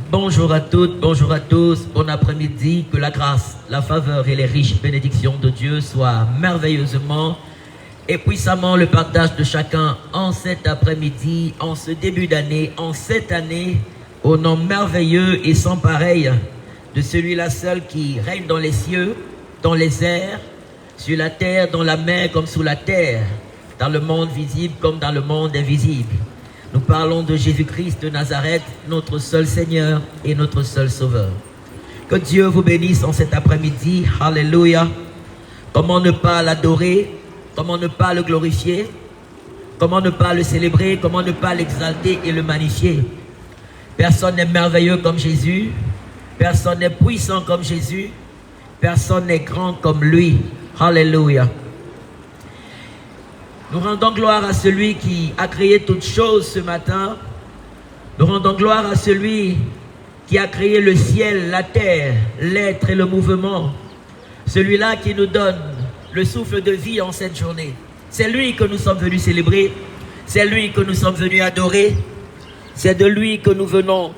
Bonjour à toutes, bonjour à tous, bon après-midi, que la grâce, la faveur et les riches bénédictions de Dieu soient merveilleusement et puissamment le partage de chacun en cet après-midi, en ce début d'année, en cette année, au nom merveilleux et sans pareil de celui-là seul qui règne dans les cieux, dans les airs, sur la terre, dans la mer comme sous la terre, dans le monde visible comme dans le monde invisible. Nous parlons de Jésus-Christ de Nazareth, notre seul Seigneur et notre seul Sauveur. Que Dieu vous bénisse en cet après-midi. Alléluia. Comment ne pas l'adorer? Comment ne pas le glorifier? Comment ne pas le célébrer? Comment ne pas l'exalter et le magnifier? Personne n'est merveilleux comme Jésus. Personne n'est puissant comme Jésus. Personne n'est grand comme lui. Alléluia. Nous rendons gloire à celui qui a créé toutes choses ce matin. Nous rendons gloire à celui qui a créé le ciel, la terre, l'être et le mouvement. Celui-là qui nous donne le souffle de vie en cette journée. C'est lui que nous sommes venus célébrer. C'est lui que nous sommes venus adorer. C'est de lui que nous venons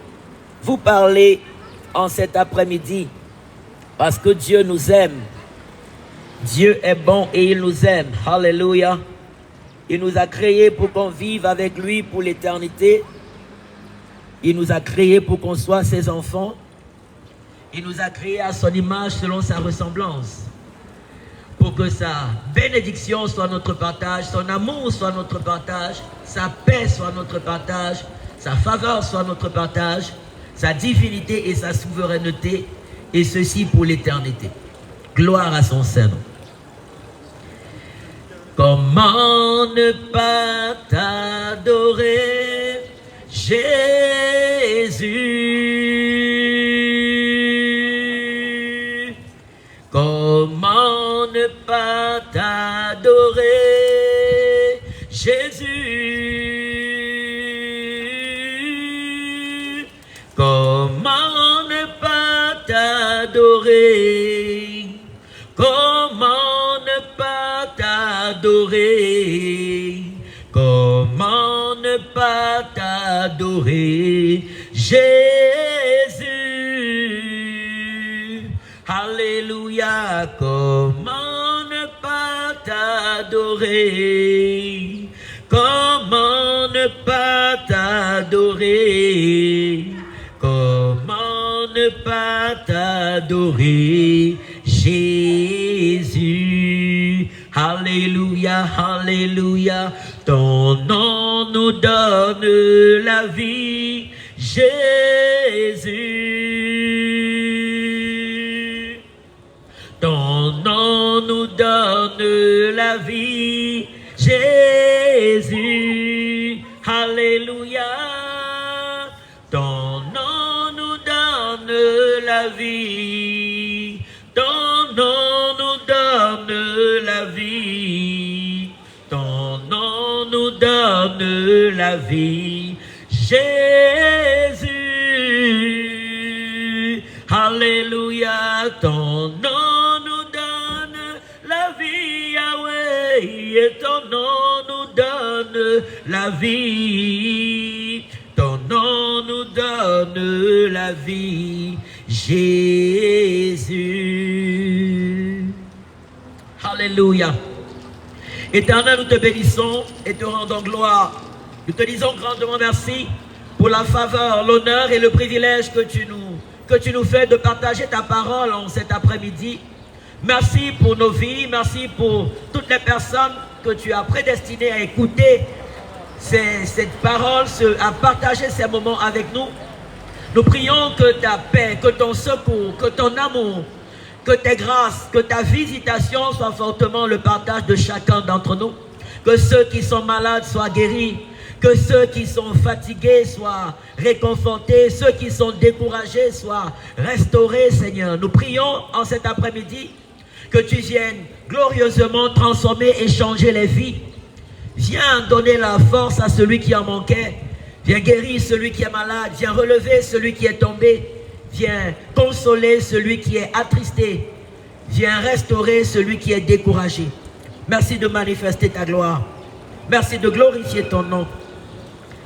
vous parler en cet après-midi. Parce que Dieu nous aime. Dieu est bon et il nous aime. Alléluia. Il nous a créés pour qu'on vive avec lui pour l'éternité. Il nous a créés pour qu'on soit ses enfants. Il nous a créés à son image selon sa ressemblance. Pour que sa bénédiction soit notre partage, son amour soit notre partage, sa paix soit notre partage, sa faveur soit notre partage, sa divinité et sa souveraineté, et ceci pour l'éternité. Gloire à son Saint-Nom. Comment ne pas t'adorer, Jésus? Comment ne pas t'adorer, Jésus? Comment ne pas t'adorer? Comment ne pas t'adorer? Comment ne pas t'adorer, Jésus? Alléluia. Comment ne pas t'adorer? Comment ne pas t'adorer? Comment ne pas t'adorer, Jésus? Alléluia, alléluia. Ton nom nous donne la vie, Jésus. Ton nom nous donne la vie, Jésus. Alléluia. Ton nom nous donne la vie. Ton nom nous donne la vie. Ton nom nous donne la vie, Jésus. Alléluia. Ton nom nous donne la vie, Yahweh. Et ton nom nous donne la vie. Ton nom nous donne la vie, Jésus. Alléluia. Éternel, nous te bénissons et te rendons gloire. Nous te disons grandement merci pour la faveur, l'honneur et le privilège que tu nous fais de partager ta parole en cet après-midi. Merci pour nos vies, merci pour toutes les personnes que tu as prédestinées à écouter cette parole, à partager ces moments avec nous. Nous prions que ta paix, que ton secours, que ton amour, que tes grâces, que ta visitation soit fortement le partage de chacun d'entre nous. Que ceux qui sont malades soient guéris. Que ceux qui sont fatigués soient réconfortés. Ceux qui sont découragés soient restaurés, Seigneur. Nous prions en cet après-midi que tu viennes glorieusement transformer et changer les vies. Viens donner la force à celui qui en manquait. Viens guérir celui qui est malade. Viens relever celui qui est tombé. Viens consoler celui qui est attristé. Viens restaurer celui qui est découragé. Merci de manifester ta gloire. Merci de glorifier ton nom.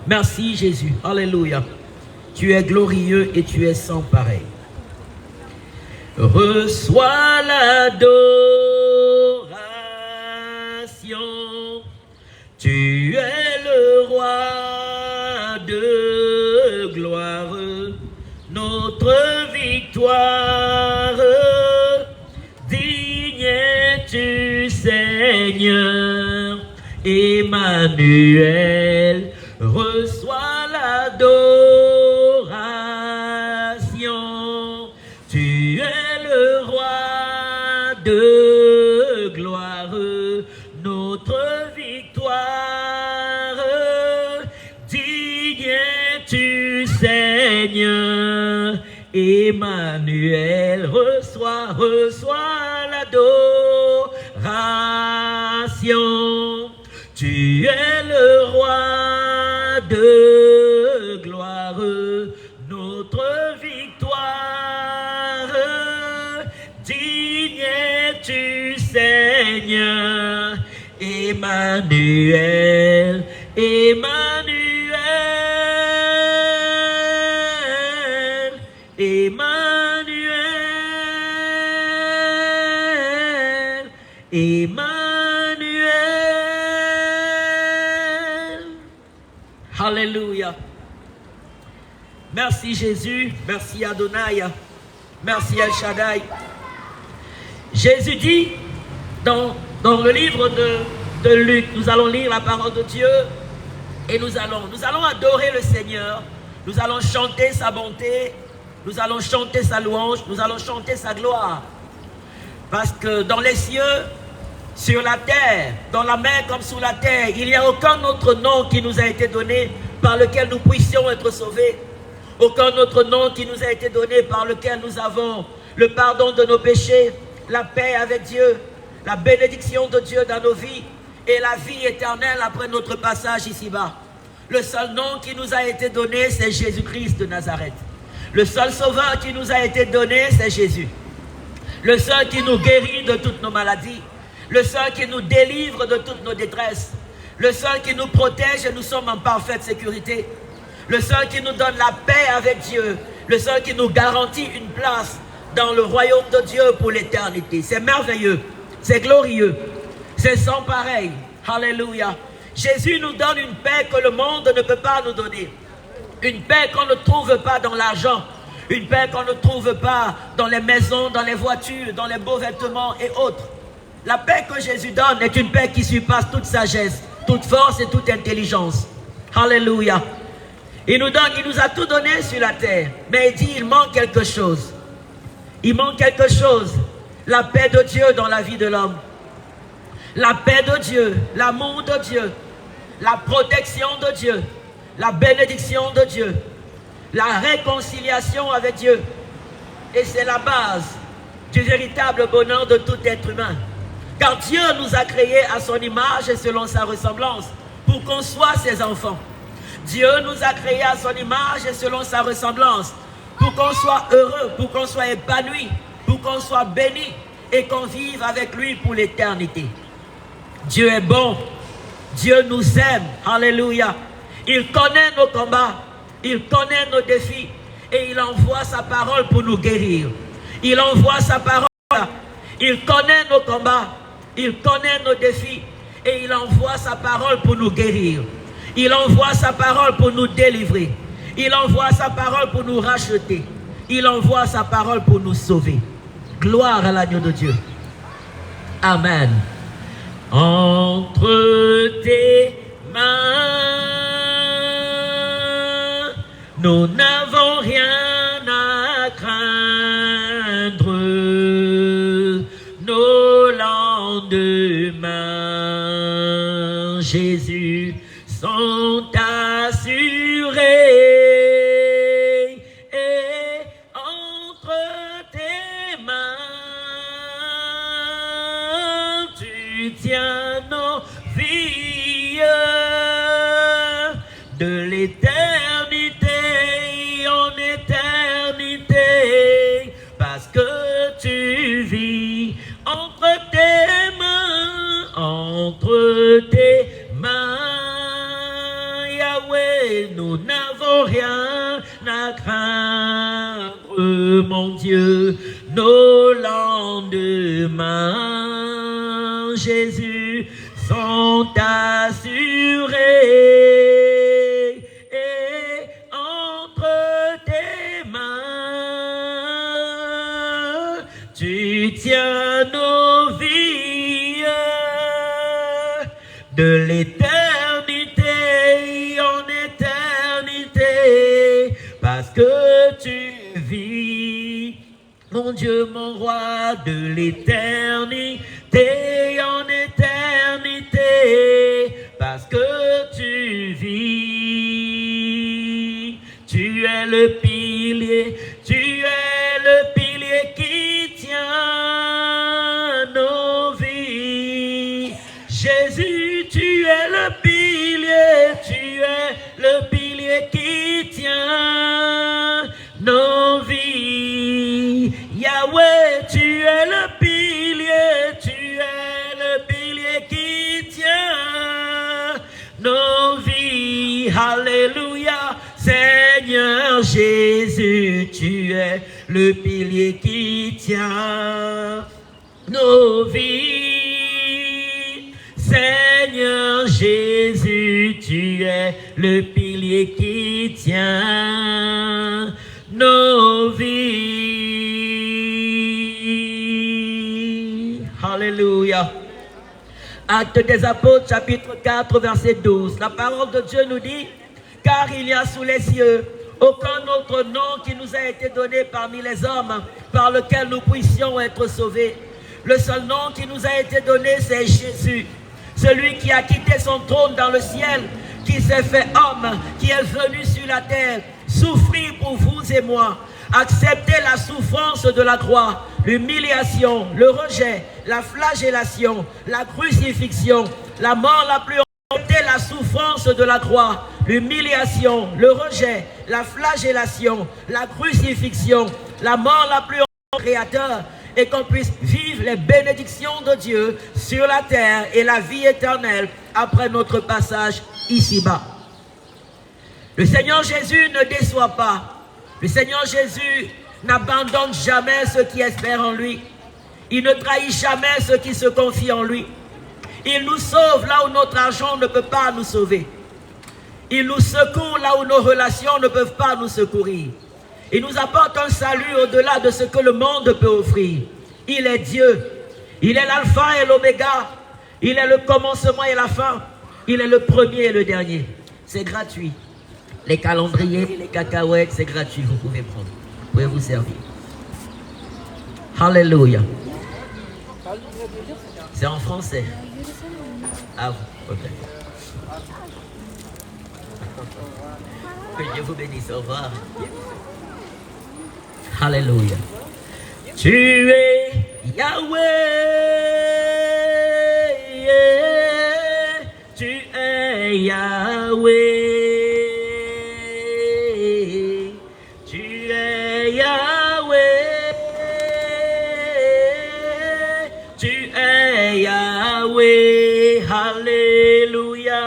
Merci Jésus. Alléluia. Tu es glorieux et tu es sans pareil. Reçois l'adoration. Tu es le roi de gloire, notre victoire. Digne es-tu, Seigneur, Emmanuel. Reçois l'adoration. Tu es le roi de gloire, notre victoire. Digne es-tu, Seigneur, Emmanuel. Reçois l'adoration. Tu es le roi de gloire, notre victoire. Digne es-tu, Seigneur, Emmanuel, Emmanuel, Emmanuel, Emmanuel. Alléluia. Merci Jésus, merci Adonai, merci El Shaddai. Jésus dit dans le livre de Luc, nous allons lire la parole de Dieu et nous allons adorer le Seigneur, nous allons chanter sa bonté, nous allons chanter sa louange, nous allons chanter sa gloire. Parce que dans les cieux, sur la terre, dans la mer comme sous la terre, il n'y a aucun autre nom qui nous a été donné par lequel nous puissions être sauvés. Aucun autre nom qui nous a été donné par lequel nous avons le pardon de nos péchés, la paix avec Dieu, la bénédiction de Dieu dans nos vies et la vie éternelle après notre passage ici-bas. Le seul nom qui nous a été donné, c'est Jésus-Christ de Nazareth. Le seul sauveur qui nous a été donné, c'est Jésus. Le seul qui nous guérit de toutes nos maladies. Le seul qui nous délivre de toutes nos détresses. Le seul qui nous protège et nous sommes en parfaite sécurité. Le seul qui nous donne la paix avec Dieu. Le seul qui nous garantit une place dans le royaume de Dieu pour l'éternité. C'est merveilleux. C'est glorieux. C'est sans pareil. Alléluia. Jésus nous donne une paix que le monde ne peut pas nous donner. Une paix qu'on ne trouve pas dans l'argent. Une paix qu'on ne trouve pas dans les maisons, dans les voitures, dans les beaux vêtements et autres. La paix que Jésus donne est une paix qui surpasse toute sagesse, toute force et toute intelligence. Alléluia. Il nous a tout donné sur la terre. Mais il dit, il manque quelque chose. Il manque quelque chose. La paix de Dieu dans la vie de l'homme. La paix de Dieu, l'amour de Dieu, la protection de Dieu, la bénédiction de Dieu, la réconciliation avec Dieu. Et c'est la base du véritable bonheur de tout être humain. Car Dieu nous a créés à son image et selon sa ressemblance pour qu'on soit ses enfants. Dieu nous a créés à son image et selon sa ressemblance pour qu'on soit heureux, pour qu'on soit épanoui, pour qu'on soit béni et qu'on vive avec lui pour l'éternité. Dieu est bon, Dieu nous aime, alléluia. Il connaît nos combats, il connaît nos défis et il envoie sa parole pour nous guérir. Il envoie sa parole, il connaît nos combats, il connaît nos défis et il envoie sa parole pour nous guérir. Il envoie sa parole pour nous délivrer. Il envoie sa parole pour nous racheter. Il envoie sa parole pour nous sauver. Gloire à l'agneau de Dieu. Amen. Entre tes mains, nous n'avons rien à craindre. Nos lendemains, Jésus, sont assurés. Et entre tes mains, tu tiens nos vies de l'éternité en éternité, parce que tu vis entre tes mains, entre tes mains. Yahweh, nous n'avons rien à pas craindre, mon Dieu, nos lendemains, Jésus, sont assurés. Et entre tes mains, tu tiens nos vies de l'éternité en éternité, parce que tu vis, mon Dieu, mon roi, de l'éternité en éternité, parce que tu vis. Tu es le pilier qui tient nos vies. Jésus, tu es le pilier qui tient nos vies. Yahweh, tu es le pilier qui tient nos vies. Alléluia. Seigneur Jésus, tu es le pilier qui tient nos vies. Seigneur Jésus, tu es le pilier qui tient nos vies. Alléluia. Actes des Apôtres, chapitre 4, verset 12. La parole de Dieu nous dit: car il n'y a sous les cieux aucun autre nom qui nous a été donné parmi les hommes par lequel nous puissions être sauvés. Le seul nom qui nous a été donné, c'est Jésus, celui qui a quitté son trône dans le ciel, qui s'est fait homme, qui est venu sur la terre, souffrir pour vous et moi, accepter la souffrance de la croix, l'humiliation, le rejet, la flagellation, la crucifixion, la mort la plus accepter la souffrance de la croix, l'humiliation, le rejet, la flagellation, la crucifixion, la mort la plus Créateur, et qu'on puisse vivre les bénédictions de Dieu sur la terre et la vie éternelle après notre passage ici-bas. Le Seigneur Jésus ne déçoit pas. Le Seigneur Jésus n'abandonne jamais ceux qui espèrent en lui. Il ne trahit jamais ceux qui se confient en lui. Il nous sauve là où notre argent ne peut pas nous sauver. Il nous secourt là où nos relations ne peuvent pas nous secourir. Il nous apporte un salut au-delà de ce que le monde peut offrir. Il est Dieu. Il est l'alpha et l'oméga. Il est le commencement et la fin. Il est le premier et le dernier. C'est gratuit. Les calendriers, les cacahuètes, c'est gratuit. Vous pouvez prendre. Vous pouvez vous servir. Alléluia. C'est en français. Ah, ok. Que Dieu vous bénisse. Au revoir. Alléluia. Tu es Yahweh. Tu es Yahweh. Tu es Yahweh. Tu es Yahweh. Alléluia.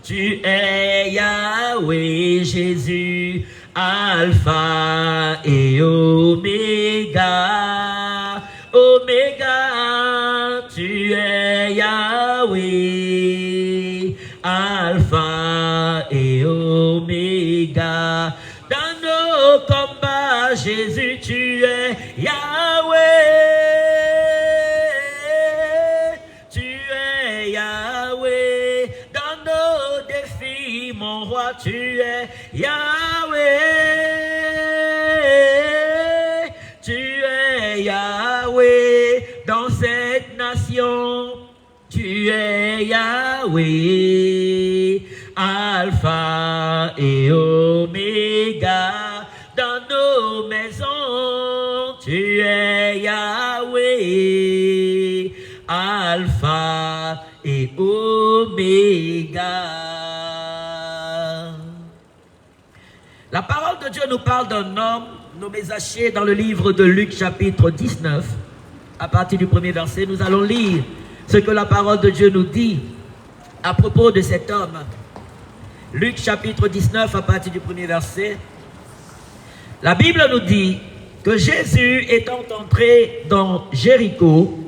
Tu es Yahweh, Jésus. Alpha et Oméga, Oméga, tu es Yahweh, Alpha et Oméga. Dans nos combats, Jésus, tu es Yahweh, tu es Yahweh. Dans nos défis, mon roi, tu es Yahweh. Yahweh, dans cette nation, tu es Yahweh, Alpha et Oméga, dans nos maisons, tu es Yahweh, Alpha et Oméga. La parole de Dieu nous parle d'un homme nommé Zachée dans le livre de Luc chapitre 19. À partir du premier verset, nous allons lire ce que la parole de Dieu nous dit à propos de cet homme. Luc chapitre 19 à partir du premier verset. La Bible nous dit que Jésus, étant entré dans Jéricho,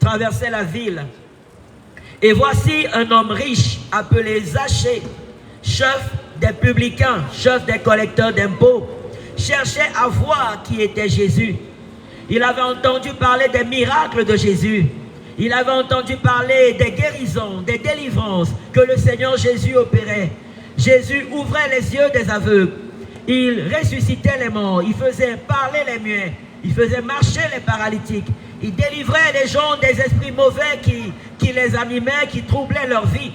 traversait la ville. Et voici un homme riche appelé Zachée, chef des publicains, chef des collecteurs d'impôts, cherchait à voir qui était Jésus. Il avait entendu parler des miracles de Jésus. Il avait entendu parler des guérisons, des délivrances que le Seigneur Jésus opérait. Jésus ouvrait les yeux des aveugles. Il ressuscitait les morts. Il faisait parler les muets. Il faisait marcher les paralytiques. Il délivrait les gens des esprits mauvais qui les animaient, qui troublaient leur vie.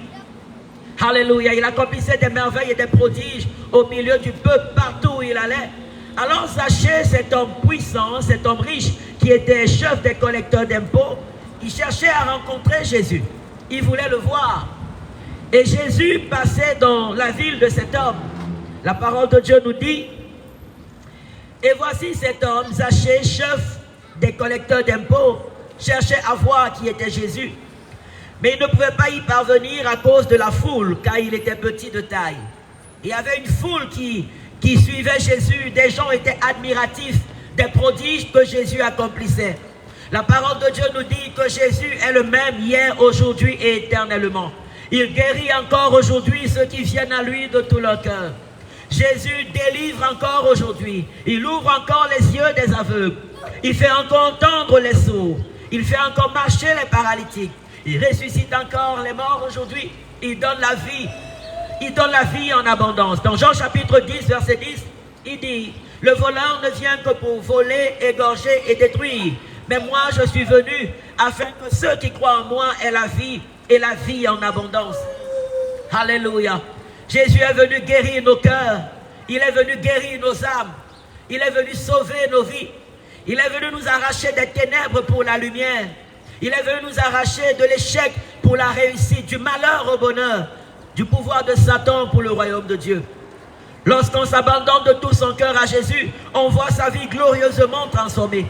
Alléluia. Il accomplissait des merveilles et des prodiges au milieu du peuple partout où il allait. Alors Zachée, cet homme puissant, cet homme riche, qui était chef des collecteurs d'impôts, il cherchait à rencontrer Jésus. Il voulait le voir. Et Jésus passait dans la ville de cet homme. La parole de Dieu nous dit, et voici cet homme, Zachée, chef des collecteurs d'impôts, cherchait à voir qui était Jésus. Mais il ne pouvait pas y parvenir à cause de la foule, car il était petit de taille. Il y avait une foule qui suivait Jésus. Des gens étaient admiratifs des prodiges que Jésus accomplissait. La parole de Dieu nous dit que Jésus est le même hier, aujourd'hui et éternellement. Il guérit encore aujourd'hui ceux qui viennent à lui de tout leur cœur. Jésus délivre encore aujourd'hui. Il ouvre encore les yeux des aveugles. Il fait encore entendre les sourds. Il fait encore marcher les paralytiques. Il ressuscite encore les morts aujourd'hui. Il donne la vie. Il donne la vie en abondance. Dans Jean chapitre 10, verset 10, il dit, « Le voleur ne vient que pour voler, égorger et détruire. Mais moi, je suis venu afin que ceux qui croient en moi aient la vie et la vie en abondance. » Alléluia. Jésus est venu guérir nos cœurs. Il est venu guérir nos âmes. Il est venu sauver nos vies. Il est venu nous arracher des ténèbres pour la lumière. Il est venu nous arracher de l'échec pour la réussite, du malheur au bonheur, du pouvoir de Satan pour le royaume de Dieu. Lorsqu'on s'abandonne de tout son cœur à Jésus, on voit sa vie glorieusement transformée.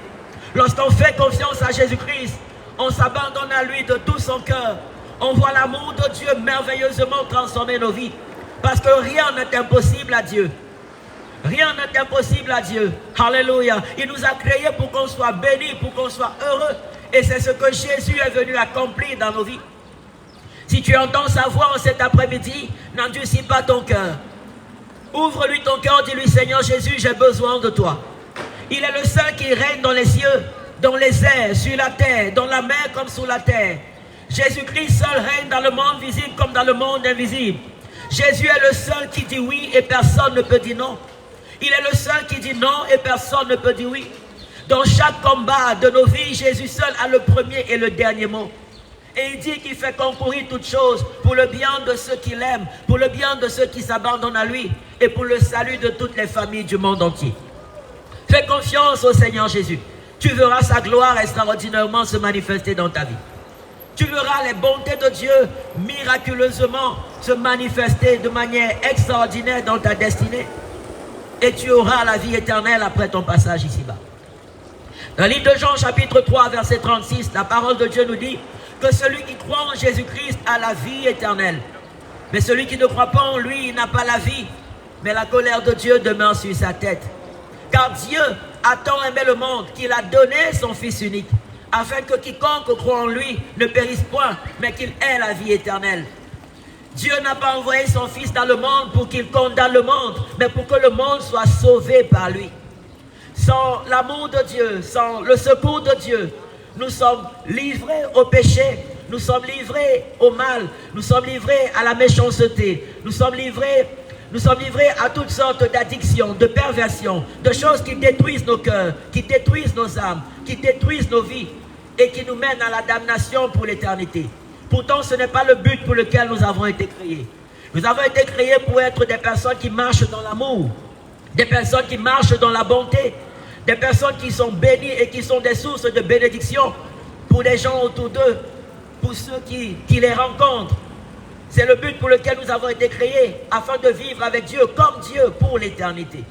Lorsqu'on fait confiance à Jésus-Christ, on s'abandonne à lui de tout son cœur. On voit l'amour de Dieu merveilleusement transformer nos vies. Parce que rien n'est impossible à Dieu. Rien n'est impossible à Dieu. Alléluia. Il nous a créés pour qu'on soit bénis, pour qu'on soit heureux. Et c'est ce que Jésus est venu accomplir dans nos vies. Si tu entends sa voix en cet après-midi, n'endurcis pas ton cœur. Ouvre-lui ton cœur, dis-lui, Seigneur Jésus, j'ai besoin de toi. Il est le seul qui règne dans les cieux, dans les airs, sur la terre, dans la mer comme sous la terre. Jésus-Christ seul règne dans le monde visible comme dans le monde invisible. Jésus est le seul qui dit oui et personne ne peut dire non. Il est le seul qui dit non et personne ne peut dire oui. Dans chaque combat de nos vies, Jésus seul a le premier et le dernier mot. Et il dit qu'il fait concourir toutes choses pour le bien de ceux qui l'aiment, pour le bien de ceux qui s'abandonnent à lui et pour le salut de toutes les familles du monde entier. Fais confiance au Seigneur Jésus. Tu verras sa gloire extraordinairement se manifester dans ta vie. Tu verras les bontés de Dieu miraculeusement se manifester de manière extraordinaire dans ta destinée. Et tu auras la vie éternelle après ton passage ici-bas. Dans le livre de Jean, chapitre 3, verset 36, la parole de Dieu nous dit que celui qui croit en Jésus-Christ a la vie éternelle. Mais celui qui ne croit pas en lui, il n'a pas la vie, mais la colère de Dieu demeure sur sa tête. Car Dieu a tant aimé le monde qu'il a donné son Fils unique, afin que quiconque croit en lui ne périsse point, mais qu'il ait la vie éternelle. Dieu n'a pas envoyé son Fils dans le monde pour qu'il condamne le monde, mais pour que le monde soit sauvé par lui. Sans l'amour de Dieu, sans le secours de Dieu, nous sommes livrés au péché, nous sommes livrés au mal, nous sommes livrés à la méchanceté, nous sommes livrés à toutes sortes d'addictions, de perversions, de choses qui détruisent nos cœurs, qui détruisent nos âmes, qui détruisent nos vies et qui nous mènent à la damnation pour l'éternité. Pourtant, ce n'est pas le but pour lequel nous avons été créés. Nous avons été créés pour être des personnes qui marchent dans l'amour, des personnes qui marchent dans la bonté, des personnes qui sont bénies et qui sont des sources de bénédiction pour les gens autour d'eux, pour ceux qui les rencontrent. C'est le but pour lequel nous avons été créés, afin de vivre avec Dieu comme Dieu pour l'éternité.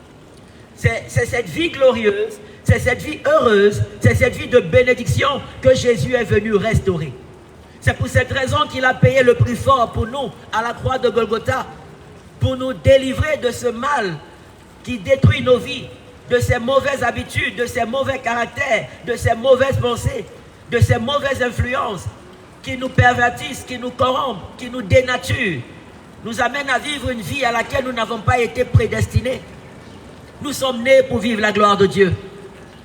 C'est cette vie glorieuse, c'est cette vie heureuse, c'est cette vie de bénédiction que Jésus est venu restaurer. C'est pour cette raison qu'il a payé le prix fort pour nous à la croix de Golgotha, pour nous délivrer de ce mal qui détruit nos vies, de ses mauvaises habitudes, de ses mauvais caractères, de ses mauvaises pensées, de ses mauvaises influences qui nous pervertissent, qui nous corrompent, qui nous dénaturent, nous amènent à vivre une vie à laquelle nous n'avons pas été prédestinés. Nous sommes nés pour vivre la gloire de Dieu.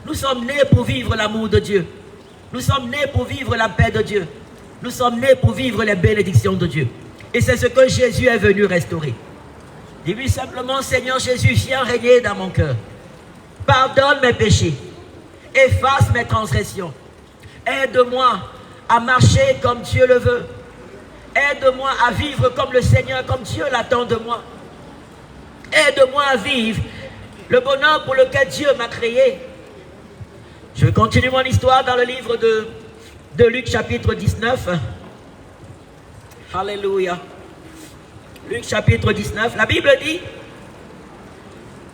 Nous sommes nés pour vivre l'amour de Dieu. Nous sommes nés pour vivre la paix de Dieu. Nous sommes nés pour vivre les bénédictions de Dieu. Et c'est ce que Jésus est venu restaurer. Dis-lui simplement, Seigneur Jésus, viens régner dans mon cœur. Pardonne mes péchés. Efface mes transgressions. Aide-moi à marcher comme Dieu le veut. Aide-moi à vivre comme le Seigneur, comme Dieu l'attend de moi. Aide-moi à vivre le bonheur pour lequel Dieu m'a créé. Je vais continuer mon histoire dans le livre de Luc chapitre 19. Alléluia. Luc chapitre 19. La Bible dit,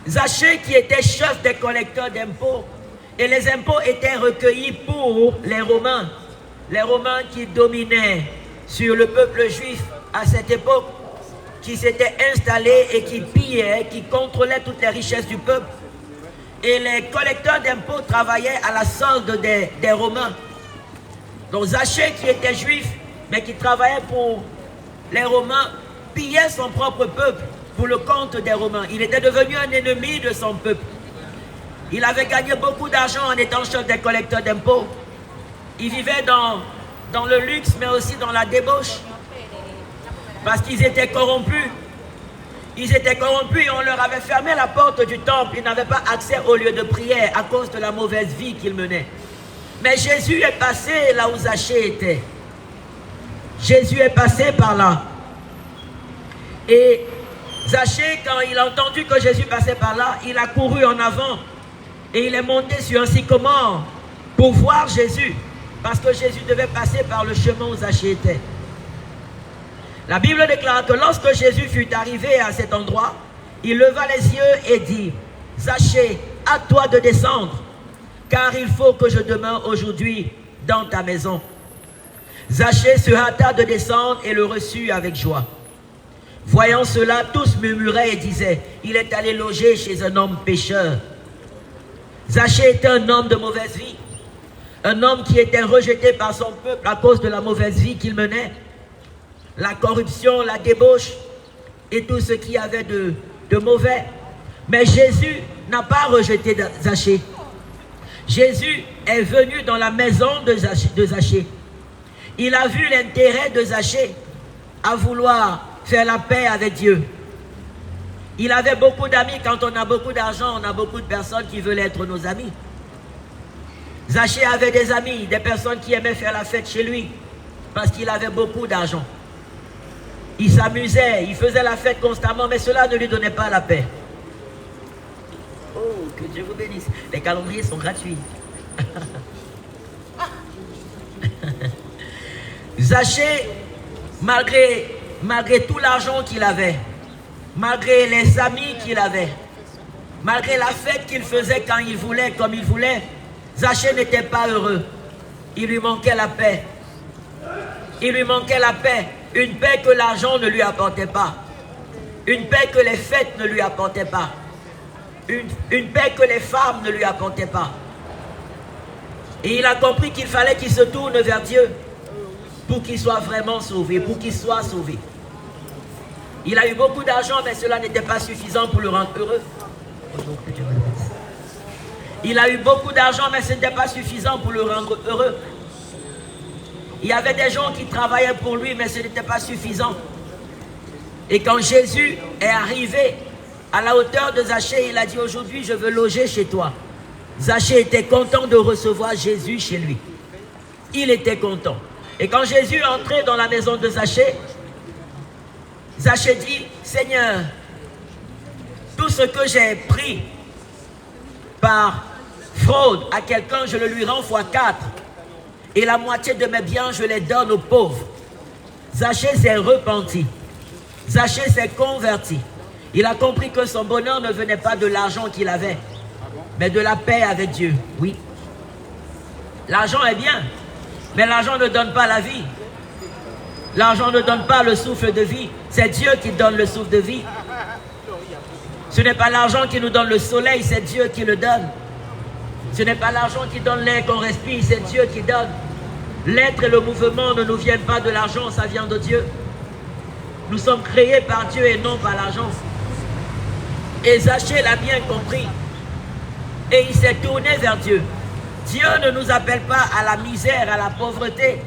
Zachée qui était chef des collecteurs d'impôts, et les impôts étaient recueillis pour les Romains. Les Romains qui dominaient sur le peuple juif à cette époque, qui s'étaient installés et qui pillaient, qui contrôlaient toutes les richesses du peuple. Et les collecteurs d'impôts travaillaient à la solde des Romains. Donc Zachée qui était juif, mais qui travaillait pour les Romains, pillait son propre peuple pour le compte des Romains. Il était devenu un ennemi de son peuple. Il avait gagné beaucoup d'argent en étant chef des collecteurs d'impôts. Il vivait dans le luxe, mais aussi dans la débauche. Parce qu'ils étaient corrompus. Ils étaient corrompus et on leur avait fermé la porte du temple. Ils n'avaient pas accès au lieu de prière à cause de la mauvaise vie qu'ils menaient. Mais Jésus est passé là où Zachée était. Jésus est passé par là. Et Zachée, quand il a entendu que Jésus passait par là, il a couru en avant. Et il est monté sur un sycomore pour voir Jésus. Parce que Jésus devait passer par le chemin où Zachée était. La Bible déclare que lorsque Jésus fut arrivé à cet endroit, il leva les yeux et dit, « Zachée, à toi de descendre, car il faut que je demeure aujourd'hui dans ta maison. » Zachée se hâta de descendre et le reçut avec joie. Voyant cela, tous murmuraient et disaient, « Il est allé loger chez un homme pécheur. » Zachée était un homme de mauvaise vie, un homme qui était rejeté par son peuple à cause de la mauvaise vie qu'il menait, la corruption, la débauche et tout ce qu'il y avait de mauvais. Mais Jésus n'a pas rejeté Zachée. Jésus est venu dans la maison de Zachée. Il a vu l'intérêt de Zachée à vouloir faire la paix avec Dieu. Il avait beaucoup d'amis. Quand on a beaucoup d'argent, on a beaucoup de personnes qui veulent être nos amis. Zachée avait des amis, des personnes qui aimaient faire la fête chez lui parce qu'il avait beaucoup d'argent. Il s'amusait, il faisait la fête constamment, mais cela ne lui donnait pas la paix. Oh, que Dieu vous bénisse. Les calendriers sont gratuits. Zachée, malgré tout l'argent qu'il avait, malgré les amis qu'il avait, malgré la fête qu'il faisait quand il voulait, comme il voulait, Zachée n'était pas heureux. Il lui manquait la paix. Il lui manquait la paix. Une paix que l'argent ne lui apportait pas. Une paix que les fêtes ne lui apportaient pas. Une paix que les femmes ne lui apportaient pas. Et il a compris qu'il fallait qu'il se tourne vers Dieu pour qu'il soit vraiment sauvé, pour qu'il soit sauvé. Il a eu beaucoup d'argent, mais cela n'était pas suffisant pour le rendre heureux. Il a eu beaucoup d'argent, mais ce n'était pas suffisant pour le rendre heureux. Il y avait des gens qui travaillaient pour lui, mais ce n'était pas suffisant. Et quand Jésus est arrivé à la hauteur de Zachée, il a dit, aujourd'hui je veux loger chez toi. Zachée était content de recevoir Jésus chez lui. Il était content. Et quand Jésus est entré dans la maison de Zachée, Zachée dit, Seigneur, tout ce que j'ai pris par fraude à quelqu'un, je le lui rends fois 4. Et la moitié de mes biens, je les donne aux pauvres. Zachée s'est repenti. Zachée s'est converti. Il a compris que son bonheur ne venait pas de l'argent qu'il avait, mais de la paix avec Dieu. Oui. L'argent est bien, mais l'argent ne donne pas la vie. L'argent ne donne pas le souffle de vie. C'est Dieu qui donne le souffle de vie. Ce n'est pas l'argent qui nous donne le soleil, c'est Dieu qui le donne. Ce n'est pas l'argent qui donne l'air qu'on respire, c'est Dieu qui donne. L'être et le mouvement ne nous viennent pas de l'argent, ça vient de Dieu. Nous sommes créés par Dieu et non par l'argent. Et Zachée l'a bien compris. Et il s'est tourné vers Dieu. Dieu ne nous appelle pas à la misère, à la pauvreté.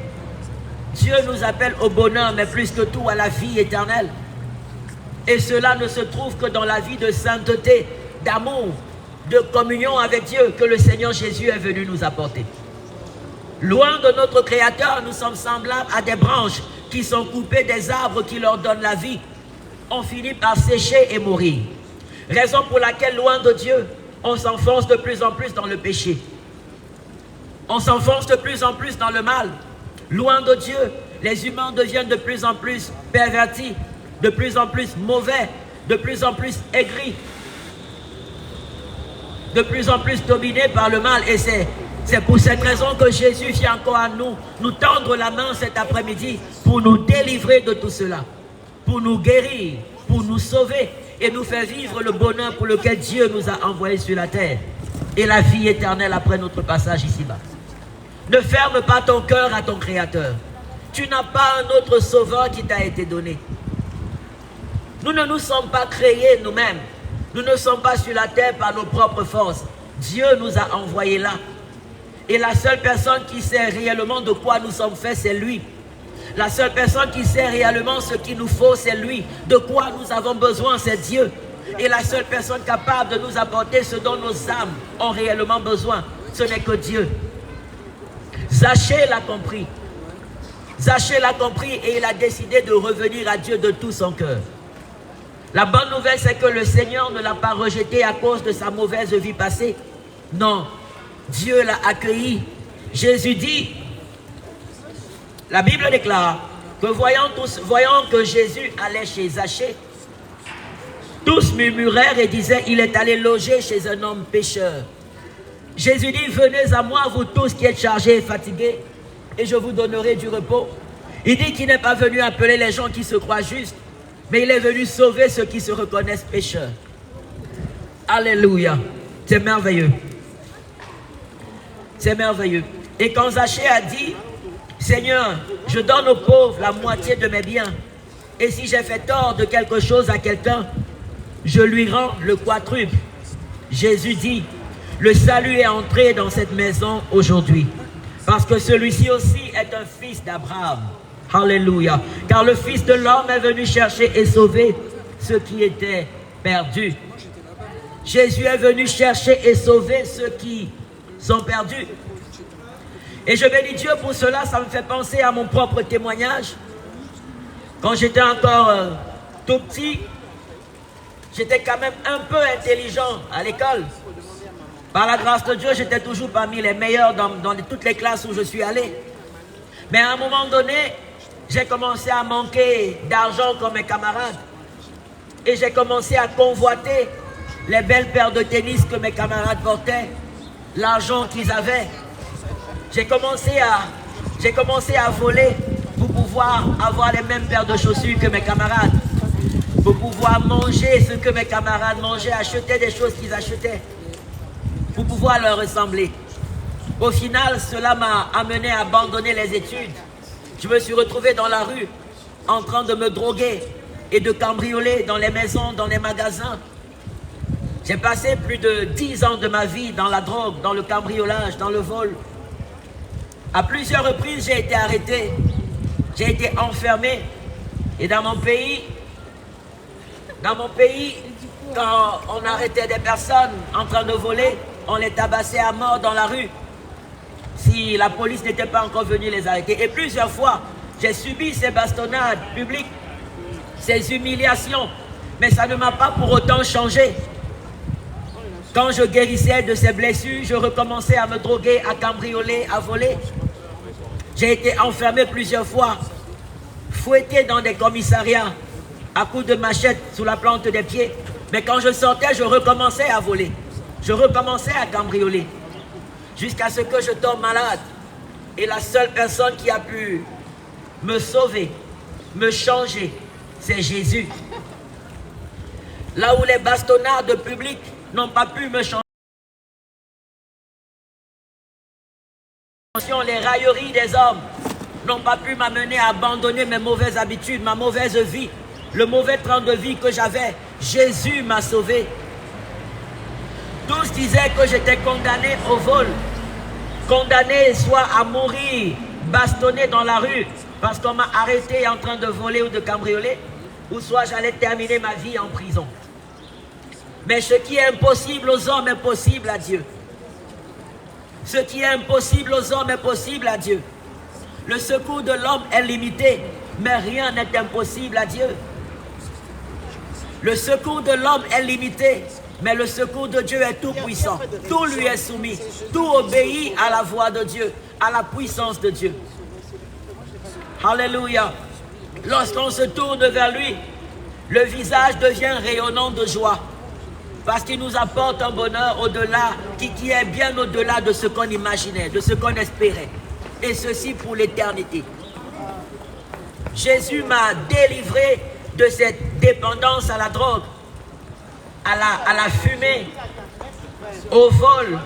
Dieu nous appelle au bonheur, mais plus que tout à la vie éternelle. Et cela ne se trouve que dans la vie de sainteté, d'amour, de communion avec Dieu que le Seigneur Jésus est venu nous apporter. Loin de notre Créateur, nous sommes semblables à des branches qui sont coupées des arbres qui leur donnent la vie. On finit par sécher et mourir. Raison pour laquelle, loin de Dieu, on s'enfonce de plus en plus dans le péché. On s'enfonce de plus en plus dans le mal. Loin de Dieu, les humains deviennent de plus en plus pervertis, de plus en plus mauvais, de plus en plus aigris, de plus en plus dominés par le mal. Et c'est pour cette raison que Jésus vient encore à nous tendre la main cet après-midi pour nous délivrer de tout cela, pour nous guérir, pour nous sauver et nous faire vivre le bonheur pour lequel Dieu nous a envoyés sur la terre et la vie éternelle après notre passage ici-bas. Ne ferme pas ton cœur à ton Créateur. Tu n'as pas un autre sauveur qui t'a été donné. Nous ne nous sommes pas créés nous-mêmes. Nous ne sommes pas sur la terre par nos propres forces. Dieu nous a envoyés là. Et la seule personne qui sait réellement de quoi nous sommes faits, c'est lui. La seule personne qui sait réellement ce qu'il nous faut, c'est lui. De quoi nous avons besoin, c'est Dieu. Et la seule personne capable de nous apporter ce dont nos âmes ont réellement besoin, ce n'est que Dieu. Zachée l'a compris. Zachée l'a compris et il a décidé de revenir à Dieu de tout son cœur. La bonne nouvelle, c'est que le Seigneur ne l'a pas rejeté à cause de sa mauvaise vie passée. Non, Dieu l'a accueilli. Jésus dit, la Bible déclare que voyant que Jésus allait chez Zachée, tous murmurèrent et disaient, il est allé loger chez un homme pécheur. Jésus dit, venez à moi, vous tous qui êtes chargés et fatigués, et je vous donnerai du repos. Il dit qu'il n'est pas venu appeler les gens qui se croient justes, mais il est venu sauver ceux qui se reconnaissent pécheurs. Alléluia. C'est merveilleux. C'est merveilleux. Et quand Zachée a dit, Seigneur, je donne aux pauvres la moitié de mes biens, et si j'ai fait tort de quelque chose à quelqu'un, je lui rends le quadruple. Jésus dit, le salut est entré dans cette maison aujourd'hui, parce que celui-ci aussi est un fils d'Abraham. Alléluia. Car le Fils de l'homme est venu chercher et sauver ceux qui étaient perdus. Jésus est venu chercher et sauver ceux qui sont perdus. Et je bénis Dieu pour cela. Ça me fait penser à mon propre témoignage. Quand j'étais encore tout petit, j'étais quand même un peu intelligent à l'école. Par la grâce de Dieu, j'étais toujours parmi les meilleurs dans toutes les classes où je suis allé. Mais à un moment donné, j'ai commencé à manquer d'argent comme mes camarades. Et j'ai commencé à convoiter les belles paires de tennis que mes camarades portaient, l'argent qu'ils avaient. J'ai commencé à voler pour pouvoir avoir les mêmes paires de chaussures que mes camarades. Pour pouvoir manger ce que mes camarades mangeaient, acheter des choses qu'ils achetaient. Pour pouvoir leur ressembler. Au final, cela m'a amené à abandonner les études. Je me suis retrouvé dans la rue, en train de me droguer et de cambrioler dans les maisons, dans les magasins. J'ai passé plus de 10 ans de ma vie dans la drogue, dans le cambriolage, dans le vol. À plusieurs reprises, j'ai été arrêté, j'ai été enfermé. Et dans mon pays, quand on arrêtait des personnes en train de voler, on les tabassait à mort dans la rue. Si la police n'était pas encore venue les arrêter. Et plusieurs fois, j'ai subi ces bastonnades publiques, ces humiliations. Mais ça ne m'a pas pour autant changé. Quand je guérissais de ces blessures, je recommençais à me droguer, à cambrioler, à voler. J'ai été enfermé plusieurs fois, fouetté dans des commissariats, à coups de machette sous la plante des pieds. Mais quand je sortais, je recommençais à voler. Je recommençais à cambrioler. Jusqu'à ce que je tombe malade. Et la seule personne qui a pu me sauver, me changer, c'est Jésus. Là où les bastonnades publiques n'ont pas pu me changer. Les railleries des hommes n'ont pas pu m'amener à abandonner mes mauvaises habitudes, ma mauvaise vie, le mauvais train de vie que j'avais. Jésus m'a sauvé. Tous disaient que j'étais condamné au vol, condamné soit à mourir, bastonné dans la rue, parce qu'on m'a arrêté en train de voler ou de cambrioler, ou soit j'allais terminer ma vie en prison. Mais ce qui est impossible aux hommes est possible à Dieu. Ce qui est impossible aux hommes est possible à Dieu. Le secours de l'homme est limité, mais rien n'est impossible à Dieu. Le secours de l'homme est limité, mais le secours de Dieu est tout puissant. Tout lui est soumis. Tout obéit à la voix de Dieu, à la puissance de Dieu. Alléluia. Lorsqu'on se tourne vers lui, le visage devient rayonnant de joie. Parce qu'il nous apporte un bonheur au-delà, qui est bien au-delà de ce qu'on imaginait, de ce qu'on espérait. Et ceci pour l'éternité. Jésus m'a délivré de cette dépendance à la drogue, à la fumée, au vol,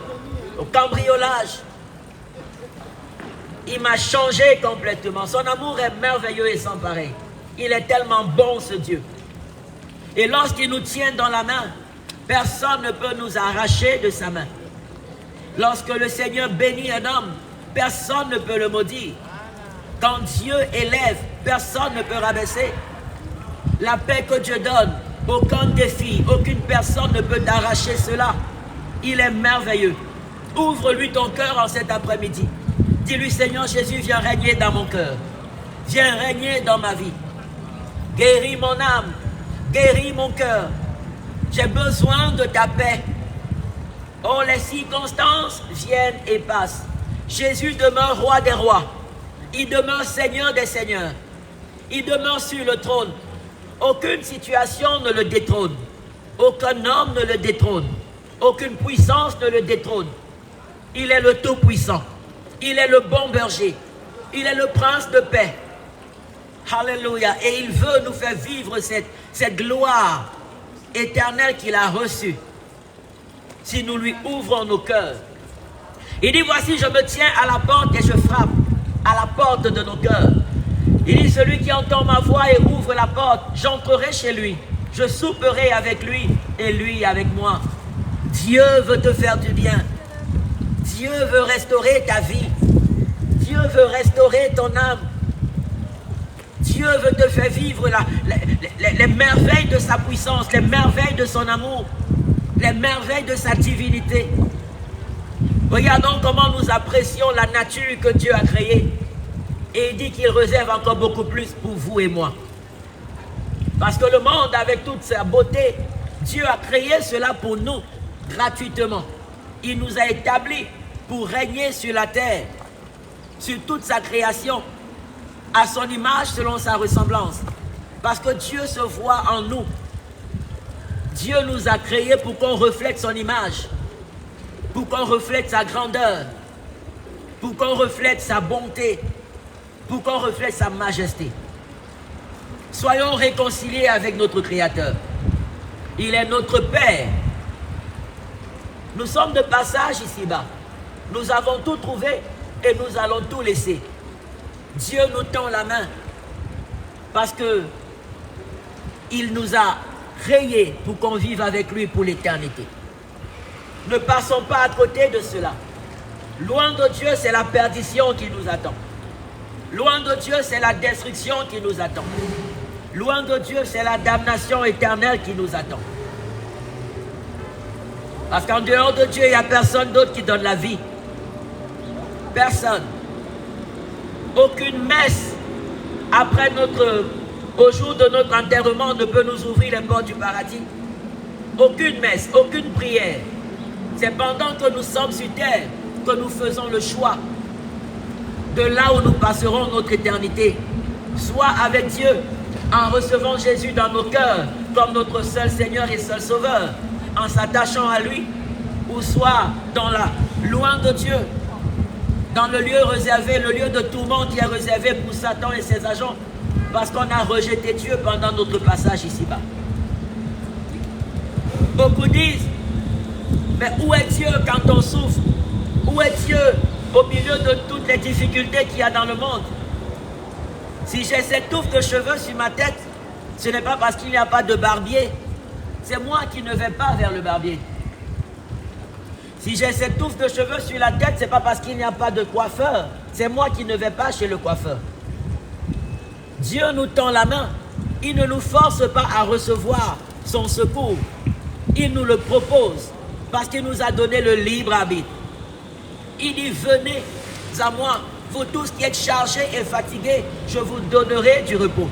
au cambriolage. Il m'a changé complètement. Son amour est merveilleux et sans pareil. Il est tellement bon, ce Dieu. Et lorsqu'il nous tient dans la main, personne ne peut nous arracher de sa main. Lorsque le Seigneur bénit un homme, personne ne peut le maudire. Quand Dieu élève, personne ne peut rabaisser. La paix que Dieu donne, aucun défi, aucune personne ne peut t'arracher cela. Il est merveilleux. Ouvre-lui ton cœur en cet après-midi. Dis-lui, Seigneur Jésus, viens régner dans mon cœur. Viens régner dans ma vie. Guéris mon âme. Guéris mon cœur. J'ai besoin de ta paix. Oh, les circonstances viennent et passent. Jésus demeure roi des rois. Il demeure Seigneur des seigneurs. Il demeure sur le trône. Aucune situation ne le détrône. Aucun homme ne le détrône. Aucune puissance ne le détrône. Il est le Tout-Puissant. Il est le bon berger. Il est le prince de paix. Alléluia. Et il veut nous faire vivre cette gloire éternelle qu'il a reçue. Si nous lui ouvrons nos cœurs. Il dit, voici, je me tiens à la porte et je frappe à la porte de nos cœurs. Il dit, celui qui entend ma voix et ouvre la porte, j'entrerai chez lui. Je souperai avec lui et lui avec moi. Dieu veut te faire du bien. Dieu veut restaurer ta vie. Dieu veut restaurer ton âme. Dieu veut te faire vivre les merveilles de sa puissance, les merveilles de son amour, les merveilles de sa divinité. Regardons comment nous apprécions la nature que Dieu a créée. Et il dit qu'il réserve encore beaucoup plus pour vous et moi. Parce que le monde, avec toute sa beauté, Dieu a créé cela pour nous, gratuitement. Il nous a établis pour régner sur la terre, sur toute sa création, à son image, selon sa ressemblance. Parce que Dieu se voit en nous. Dieu nous a créés pour qu'on reflète son image, pour qu'on reflète sa grandeur, pour qu'on reflète sa bonté, pour qu'on reflète sa majesté. Soyons réconciliés avec notre Créateur. Il est notre Père. Nous sommes de passage ici-bas. Nous avons tout trouvé et nous allons tout laisser. Dieu nous tend la main parce que il nous a créés pour qu'on vive avec lui pour l'éternité. Ne passons pas à côté de cela. Loin de Dieu, c'est la perdition qui nous attend. Loin de Dieu, c'est la destruction qui nous attend. Loin de Dieu, c'est la damnation éternelle qui nous attend. Parce qu'en dehors de Dieu, il n'y a personne d'autre qui donne la vie. Personne. Aucune messe après au jour de notre enterrement ne peut nous ouvrir les portes du paradis. Aucune messe, aucune prière. C'est pendant que nous sommes sur terre que nous faisons le choix de là où nous passerons notre éternité. Soit avec Dieu, en recevant Jésus dans nos cœurs comme notre seul Seigneur et seul Sauveur, en s'attachant à lui, ou soit loin de Dieu, dans le lieu réservé, le lieu de tourment qui est réservé pour Satan et ses agents, parce qu'on a rejeté Dieu pendant notre passage ici-bas. Beaucoup disent, mais où est Dieu quand on souffre? Où est Dieu au milieu de toutes les difficultés qu'il y a dans le monde? Si j'ai cette touffe de cheveux sur ma tête, ce n'est pas parce qu'il n'y a pas de barbier. C'est moi qui ne vais pas vers le barbier. Si j'ai cette touffe de cheveux sur la tête, ce n'est pas parce qu'il n'y a pas de coiffeur. C'est moi qui ne vais pas chez le coiffeur. Dieu nous tend la main. Il ne nous force pas à recevoir son secours. Il nous le propose parce qu'il nous a donné le libre arbitre. Il dit, venez à moi, vous tous qui êtes chargés et fatigués, je vous donnerai du repos.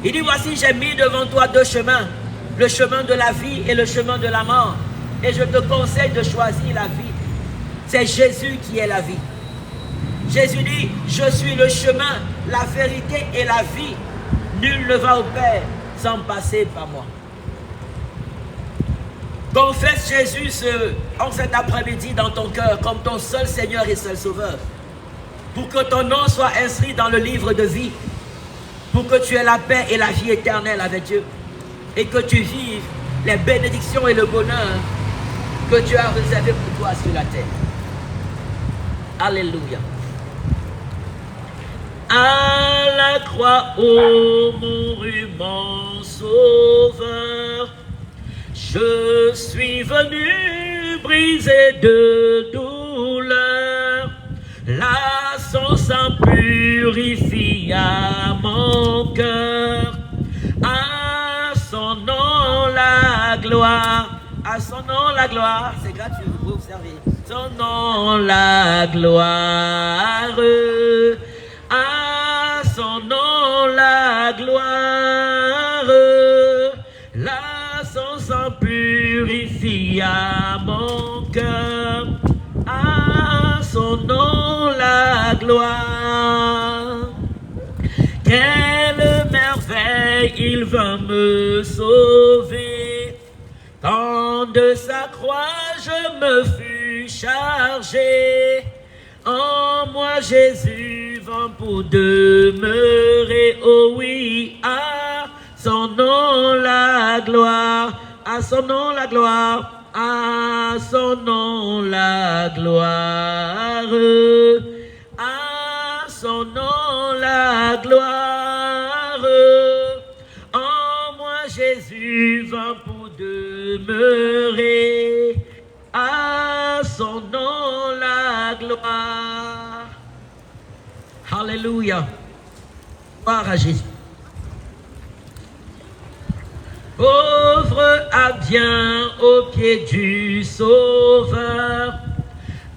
Il dit, voici, j'ai mis devant toi deux chemins, le chemin de la vie et le chemin de la mort. Et je te conseille de choisir la vie. C'est Jésus qui est la vie. Jésus dit, je suis le chemin, la vérité et la vie. Nul ne va au Père sans passer par moi. Confesse Jésus en cet après-midi dans ton cœur comme ton seul Seigneur et seul Sauveur. Pour que ton nom soit inscrit dans le livre de vie. Pour que tu aies la paix et la vie éternelle avec Dieu. Et que tu vives les bénédictions et le bonheur que Dieu a réservé pour toi sur la terre. Alléluia. À la croix, ô mon ruban sauveur, je suis venu briser de douleur. Là, son sang purifia mon cœur. À son nom la gloire. À son nom la gloire. C'est gratuit, vous pouvez observer. Son nom la gloire. À son nom la gloire. Là, son sang purifia mon cœur. À son nom la gloire. Quelle merveille, il va me sauver. Quand de sa croix je me fus chargé. En moi Jésus vint pour demeurer. Oh oui, à son nom la gloire. À son nom la gloire. À son nom la gloire. À son nom la gloire. En moi Jésus vint pour demeurer. À son nom la gloire. Alléluia. Gloire à Jésus. Pauvre bien au pied du Sauveur,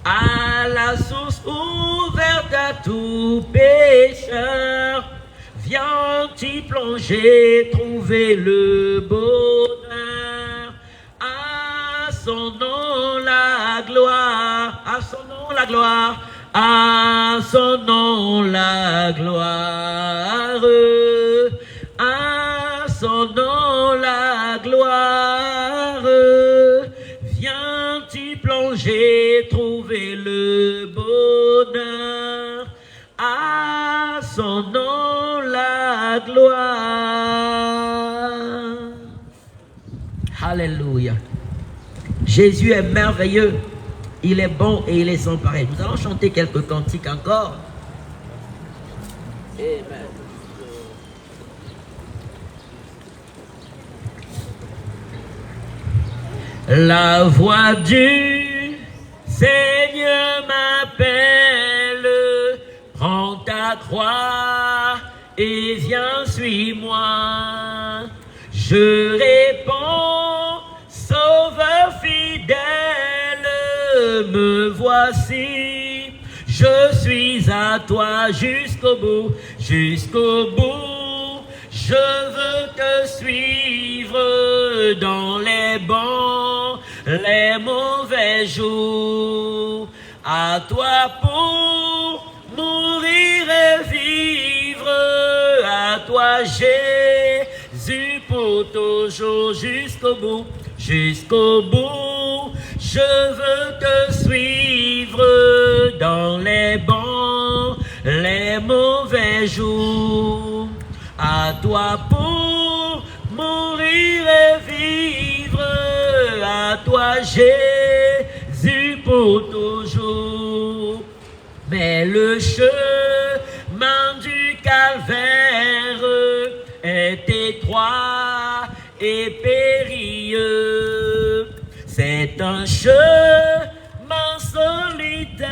à la source ouverte à tout pécheur, viens t'y plonger, trouver le bonheur. À son nom la gloire, à son nom la gloire, à son nom la gloire. À son nom la gloire, viens t'y plonger, trouver le bonheur. À son nom la gloire. Alléluia. Jésus est merveilleux, il est bon et il est sans pareil. Nous allons chanter quelques cantiques encore. Amen. La voix du Seigneur m'appelle, prends ta croix et viens, suis-moi. Je réponds, Sauveur fidèle, me voici. Je suis à toi jusqu'au bout, jusqu'au bout. Je veux te suivre dans les bons, les mauvais jours. À toi pour mourir et vivre. À toi Jésus pour toujours jusqu'au bout, jusqu'au bout. Je veux te suivre dans les bons, les mauvais jours. À toi pour mourir et vivre. à toi Jésus pour toujours. Mais le chemin du calvaire est étroit et périlleux. C'est un chemin solitaire,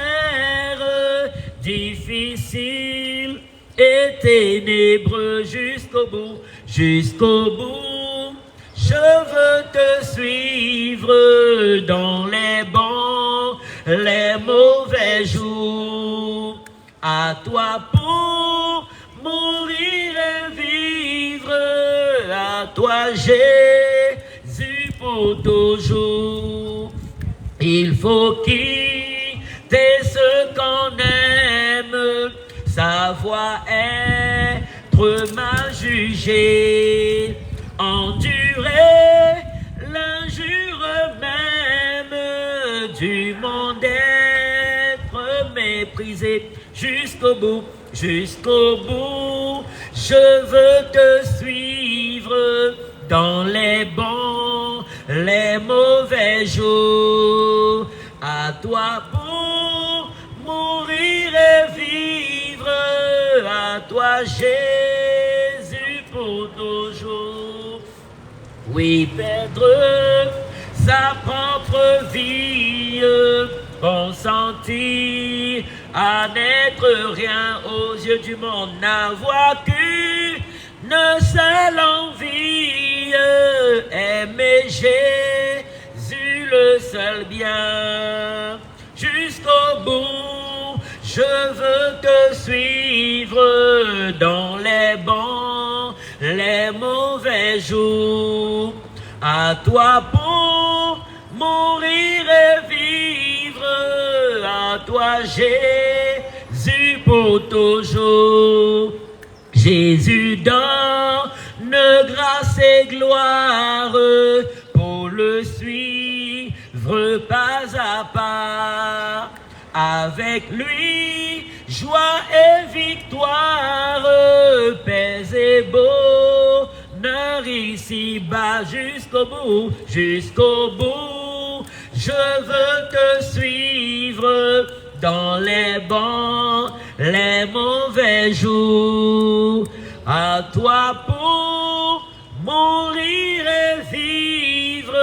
difficile et ténébreux jusqu'au bout, jusqu'au bout. Je veux te suivre dans les bons, les mauvais jours. À toi pour mourir et vivre, à toi Jésus pour toujours. Il faut quitter ce qu'on aime, savoir être mal jugé, endurer l'injure même du monde, être méprisé jusqu'au bout, jusqu'au bout. Je veux te suivre dans les bons, les mauvais jours. À toi pour mourir et vivre, à toi Jésus pour toujours. Oui, perdre sa propre vie, consentir à n'être rien aux yeux du monde, n'avoir qu'une seule envie, aimer Jésus le seul bien. Jusqu'au bout, je veux te suivre dans les bons, les mauvais jours. À toi pour mourir et vivre, à toi Jésus pour toujours. Jésus donne grâce et gloire pour le suivre pas à pas. Avec lui, joie et victoire, paix et bonheur ici-bas jusqu'au bout, jusqu'au bout. Je veux te suivre dans les bons, les mauvais jours. À toi pour mourir et vivre,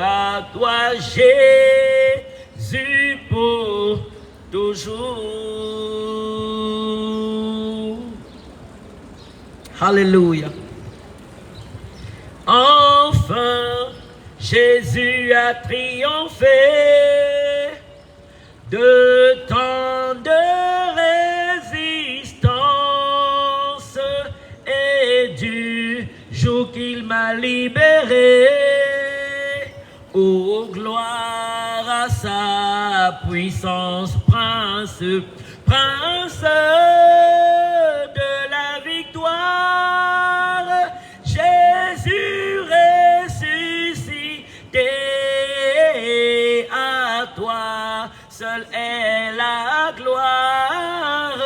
à toi Jésus pour toujours. Alléluia. Enfin, Jésus a triomphé de tant de résistance et du jour qu'il m'a libéré. Oh, gloire à sa puissance, prince, prince de la victoire, Jésus ressuscité. À toi seul est la gloire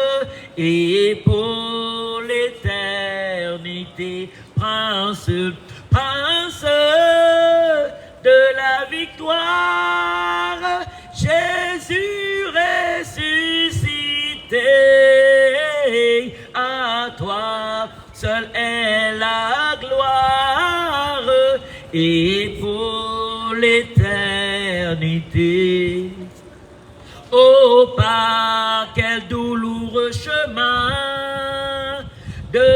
et pour l'éternité, prince, prince de la victoire, Jésus ressuscité. À toi seul est la gloire et pour l'éternité. Oh, par quel douloureux chemin de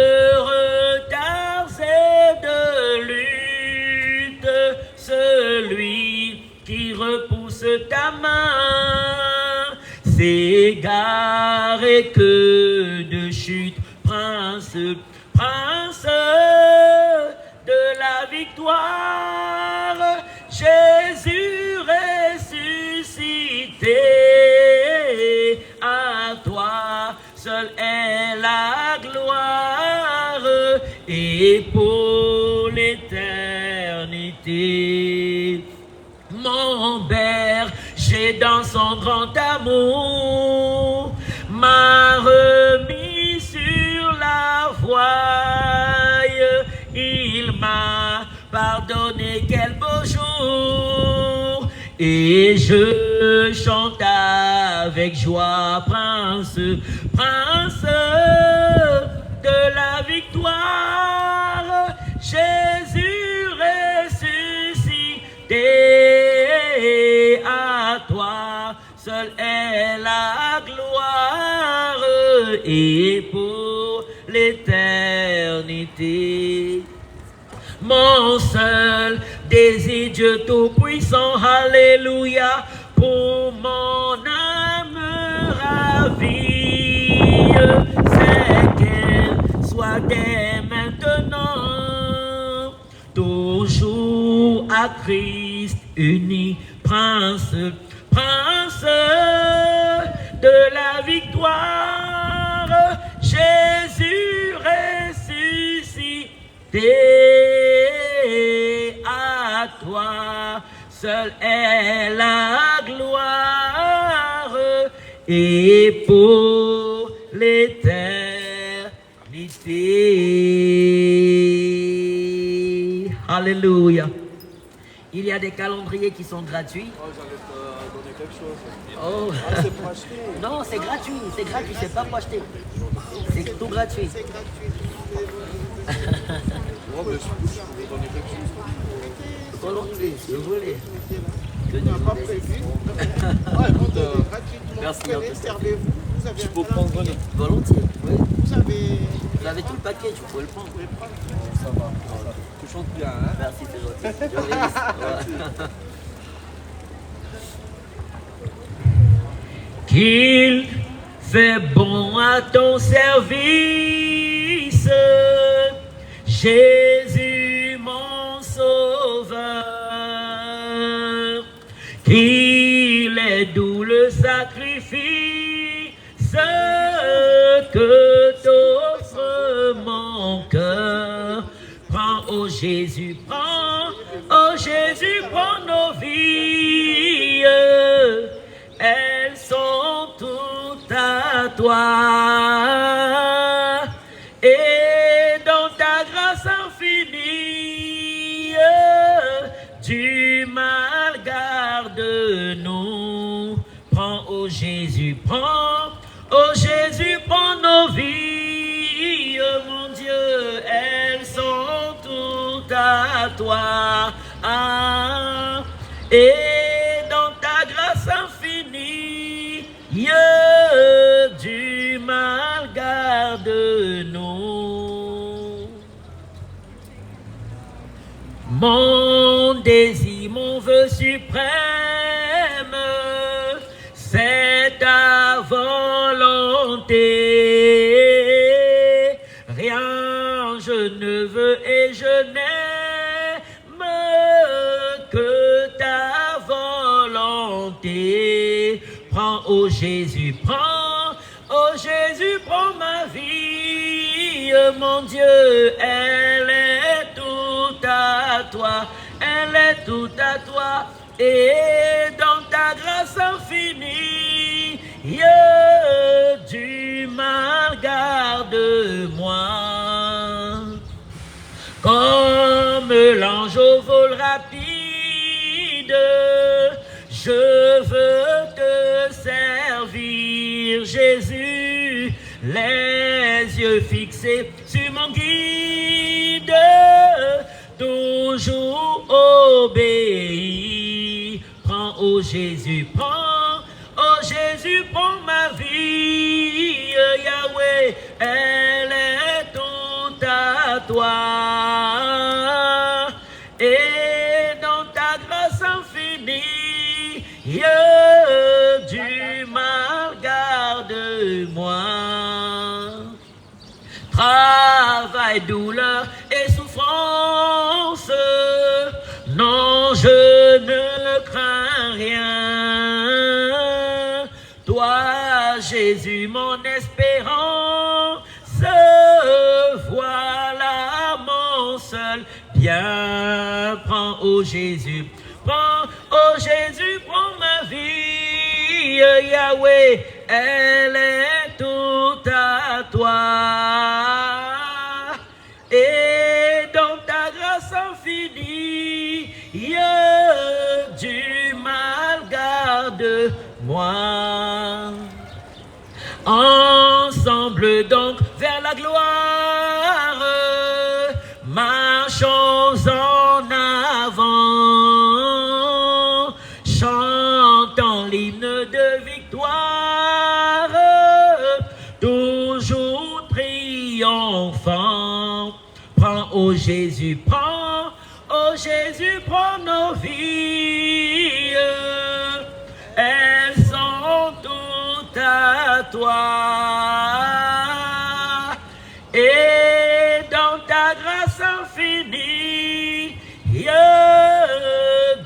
retards et de lutte, celui qui repousse ta main s'égare et que de chute, prince, prince de la victoire, Jésus ressuscité. À toi seul est la gloire et pour l'éternité. Mon berger dans son grand amour m'a remis sur la voie. Il m'a pardonné, quel beau jour. et je chante avec joie, prince, prince de la victoire, Jésus ressuscité, à toi seul est la gloire et pour l'éternité. Mon seul désir, Dieu Tout-Puissant, alléluia, pour mon âme ravie, c'est qu'elle soit dès maintenant toujours à Christ uni, prince, prince de la victoire, Jésus ressuscité, à toi seul est la gloire et pour l'éternité. Alléluia. Il y a des calendriers qui sont gratuits. Oh, j'allais te donner quelque chose. Oh. Ah, c'est pour acheter. Non, c'est gratuit, c'est pas pour acheter. C'est tout gratuit. C'est gratuit. Ouais, mais je peux vous donner quelque chose. Volontiers, si vous voulez. Que On Dieu n'a vous pas bénisse. prévu. Ah, écoute, gratuitement, Merci, prenez, Antoine. servez-vous. Vous avez Je un peux prendre un. calendrier. Volontiers, oui. Vous avez... Vous avez tout le paquet, vous pouvez le prendre. Vous pouvez prendre. Ça va. Tu chantes bien, hein? Merci, c'est gentil. Dieu vous bénisse. Ouais. Qu'il fait bon à ton service, Jésus mon sauveur, qu'il est doux le sacrifice que t'offre mon cœur. Prends, oh Jésus, prends nos vies, elles sont toutes à toi, et dans ta grâce infinie, du mal garde-nous. Prends, oh Jésus, prends nos vies, mon Dieu, elles sont toutes à toi, et dans ta grâce infinie, du mal garde-nous. Mon désir, mon vœu suprême, c'est ta volonté. Rien je ne veux et je n'aime que ta volonté. Prends, oh Jésus, prends ma vie, mon Dieu, elle est toute à toi, elle est toute à toi, et dans ta grâce infinie, du mal garde-moi. Comme l'ange au vol rapide, je veux te servir, Jésus, les yeux fixés sur mon guide, toujours obéi. Prends, oh Jésus, prends ma vie, Yahweh, elle est toute à toi, et dans ta grâce infinie, du mal garde-moi. Travail, douleur et souffrance, non, je ne crains rien. Toi, Jésus, mon espérance, voilà mon seul bien. Prends, oh Jésus, prends ma vie, Yahweh, elle est toute à toi, et dans ta grâce infinie, du mal moi. Ensemble donc vers la gloire, marchons en avant, chantons l'hymne de victoire, toujours triomphant. Prends, ô Jésus, prends nos vies, elles sont toutes à toi, et dans ta grâce infinie,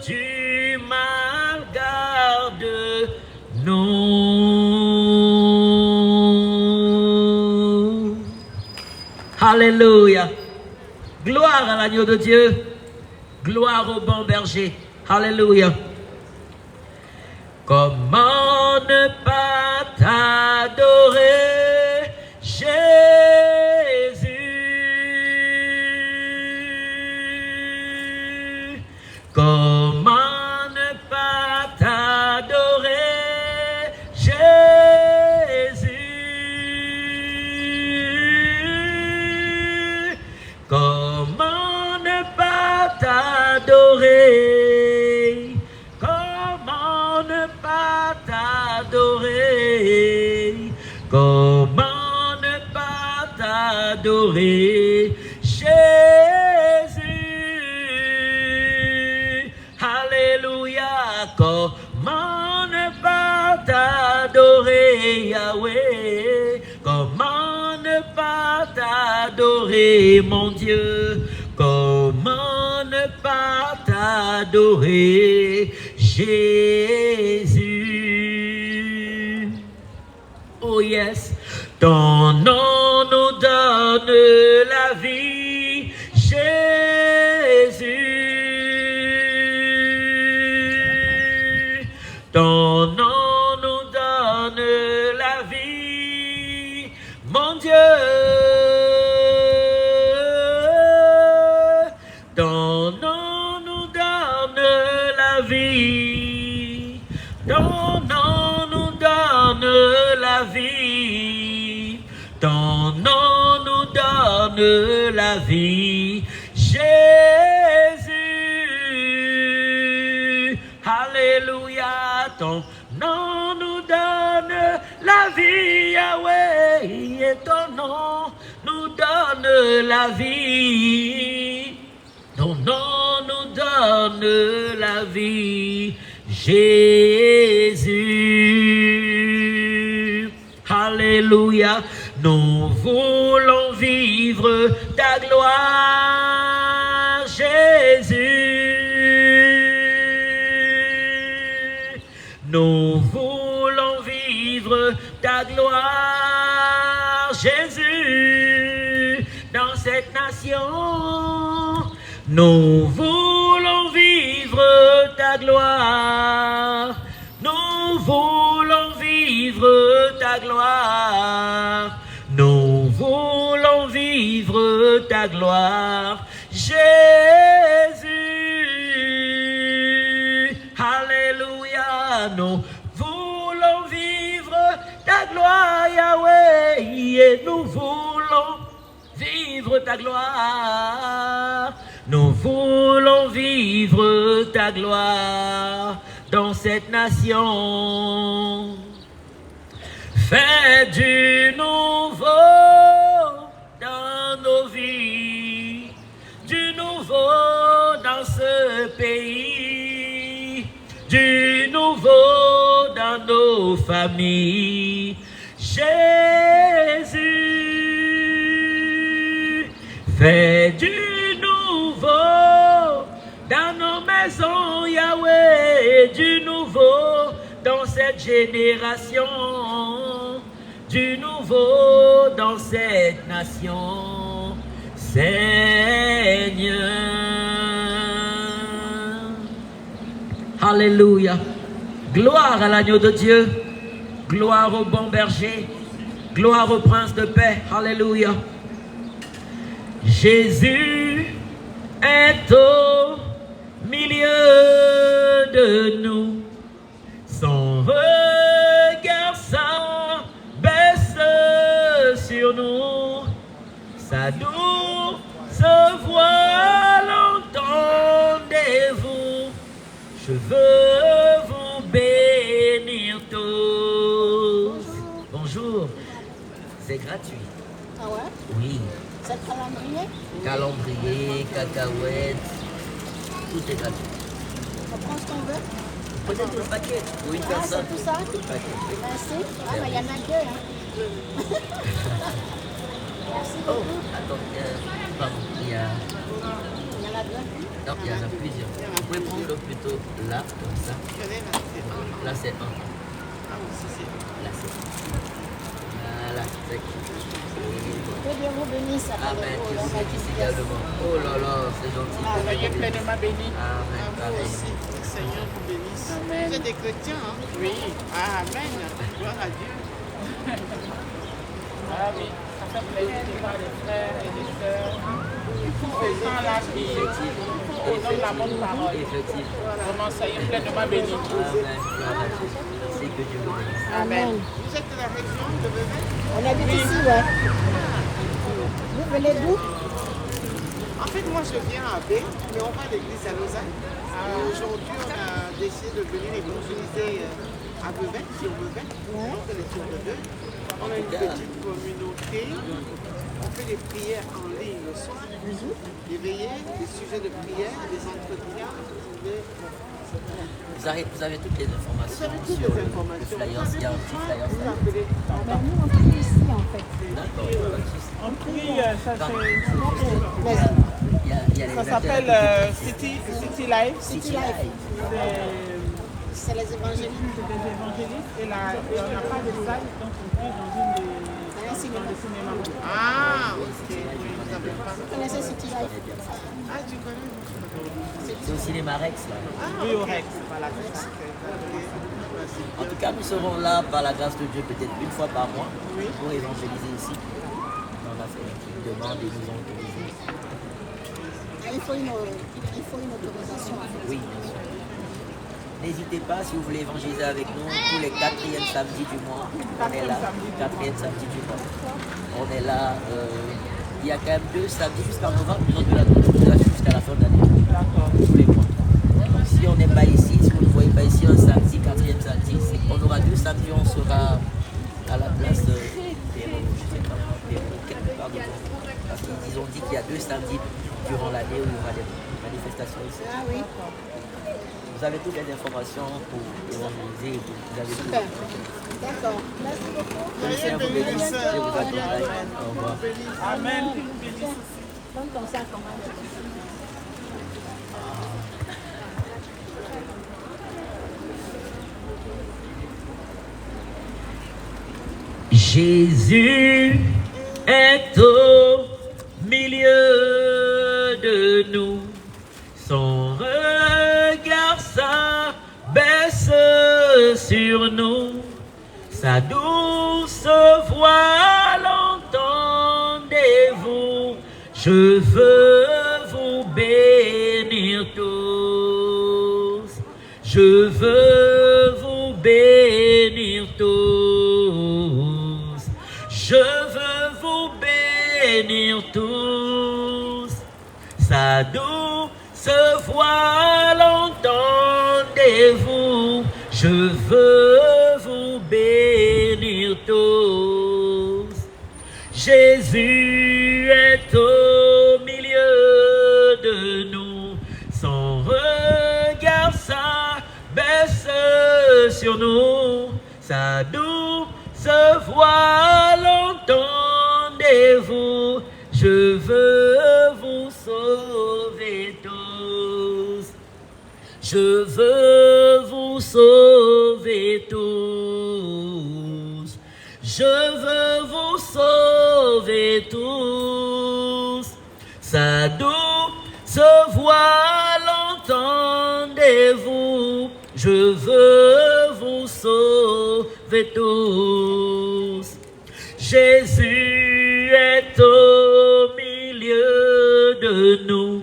tu m'as gardé, nous. Alléluia. Gloire à l'agneau de Dieu. Gloire au bon berger. Alléluia. Comment ne pas t'adorer, Jésus? Comment ne pas t'adorer, Jésus? Comment ne pas t'adorer? Comment ne pas t'adorer? Comment ne pas t'adorer, Jésus? Alléluia. Comment ne pas t'adorer, Yahweh? Comment ne pas t'adorer, mon Dieu? Comment ne pas t'adorer, Jésus? Oh yes, ton nom nous donne la vie, Jésus. Ton nom nous donne la vie, mon Dieu. Ton nom nous donne la vie. Ton nom nous donne la vie. Ton nom nous donne la vie, Jésus. Alléluia. Ton nom nous donne la vie, Yahweh. Et ton nom nous donne la vie. Ton nom nous donne la vie, Jésus. Alléluia. Nous voulons vivre ta gloire, Jésus. Nous voulons vivre ta gloire, Jésus, dans cette nation. Nous voulons vivre ta gloire. Nous voulons vivre ta gloire. Nous voulons vivre ta gloire, Jésus. Alléluia. Nous voulons vivre ta gloire, Yahweh. Et nous voulons vivre ta gloire. Nous voulons vivre ta gloire dans cette nation. Fais du nouveau dans nos vies, du nouveau dans ce pays, du nouveau dans nos familles, Jésus. Fais du nouveau dans nos maisons, Yahweh, du nouveau dans cette génération, du nouveau dans cette nation, Seigneur. Alléluia. Gloire à l'agneau de Dieu, gloire au bon berger, gloire au prince de paix. Alléluia. Jésus est au milieu de nous. Son Je veux vous bénir tous. Bonjour. C'est gratuit. Ah ouais? Oui. C'est calendrier? Calendrier, cacahuètes, tout est gratuit. On prend ce qu'on veut? Peut-être tout le paquet pour une Ah, personne. c'est tout ça? Tout le paquet. Merci. Ah, mais il y en a deux, hein. Merci Oh, beaucoup. attends, pardon, il y a... Il y en a deux. Non, il y en a plusieurs. Vous pouvez prendre plutôt là, comme ça. Là, c'est un. Là, c'est un. Voilà, c'est Que Dieu vous bénisse. Amen. Je suis ici également. Oh là là, c'est gentil. Soyez pleinement bénis. Amen. Vous Amen. aussi, que le Seigneur vous bénisse. Amen. Vous êtes des chrétiens, hein? Oui. Ah, amen. Gloire à Dieu. Ah oui, ça fait plaisir de voir les frères et les sœurs. Tous ces gens-là qui donnent la bonne parole. Effectivement. Vraiment, soyez pleinement bénis. Amen. Gloire à Dieu. C'est que Dieu vous bénisse. Amen. Vous êtes de la région de Vevey? On habite ici, ouais. Vous venez d'où? En fait, moi, je viens à Bé, mais on va à l'église à Lausanne. Et aujourd'hui, on a décidé de venir évangéliser à Vevey, sur Vevey. Donc, on est sur Vevey. On a une petite communauté. On fait des prières en ligne le soir. Des veillées, des sujets de prière, des entretiens. Vous avez toutes les informations Vous avez toutes sur les le informations. flyer. Il y a un petit flyer. Vous appelez. Ben, nous, on prie ici, en fait. D'accord, pas de souci. On prie, ça, Il y a les ça s'appelle City Life. City Life. C'est les évangélistes. C'est des évangélistes et, et on n'a pas de salle, donc on prie dans une des salles de cinéma. Ah, ok. Oui, vous avez pas. Vous connaissez City Life? Ah, tu connais? C'est aussi les Marex là. Oui, au Rex. Voilà, c'est ça. En tout cas, nous serons là par la grâce de Dieu peut-être une fois par mois pour évangéliser ici. On a fait une demande et nous ont autorisé. Ah, il faut une autorisation. En fait. Oui, bien sûr. N'hésitez pas si vous voulez évangéliser avec nous tous les 4e samedis du mois. On est là, 4e samedi du mois. On est là. Il y a quand même 2 samedis jusqu'en novembre, nous autres de la jusqu'à la fin de l'année. Tous les mois. Donc si on n'est pas ici, si vous ne voyez pas ici un samedi, 4e samedi, on aura 2 samedis, on sera à la place de Pérou, je ne sais pas, Pérou, quelque part de parce qu'ils ont dit qu'il y a 2 samedis durant l'année où il y aura des manifestations ici. Ah oui. Vous avez toutes les informations pour évangéliser. Vous avez Super. tout. D'accord. Merci beaucoup. Que le Seigneur vous bénisse. Je vous accompagne. Au revoir. Amen. Donne comme ça, comment? Jésus est au milieu de nous. Son regard s'abaisse sur nous. Sa douce voix l'entendez-vous. Je veux vous bénir tous. Je veux vous bénir tous. Je veux vous bénir tous. Sa douce voix l'entendez-vous. Je veux vous bénir tous. Jésus est au milieu de nous. Son regard s'abaisse sur nous. Sa douce voix l'entendez-vous. Je veux vous sauver tous. Je veux vous sauver tous. Je veux vous sauver tous. Sa douce voix l'entendez-vous. Je veux vous sauver tous. Jésus est au milieu de nous.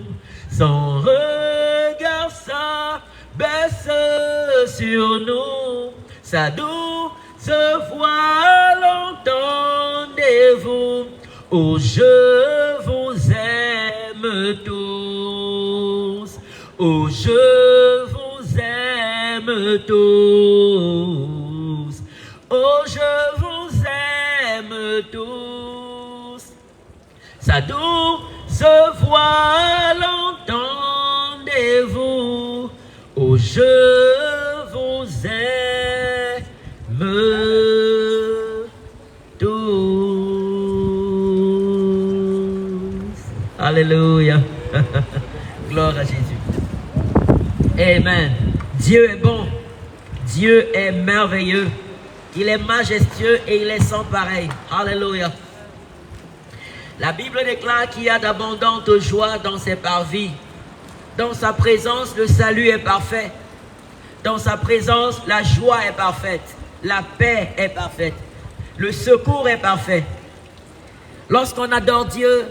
Son regard s'abaisse sur nous. Sa douce voix l'entendez-vous. Oh, je vous aime tous. Oh, je vous aime aime tous. Oh, je vous aime tous. Sa douce voix l'entendez-vous. Oh, je vous aime tous. Alléluia. Gloire à Jésus. Amen. Dieu est bon. Dieu est merveilleux. Il est majestueux et il est sans pareil. Alléluia. La Bible déclare qu'il y a d'abondantes joies dans ses parvis. Dans sa présence, le salut est parfait. Dans sa présence, la joie est parfaite. La paix est parfaite. Le secours est parfait. Lorsqu'on adore Dieu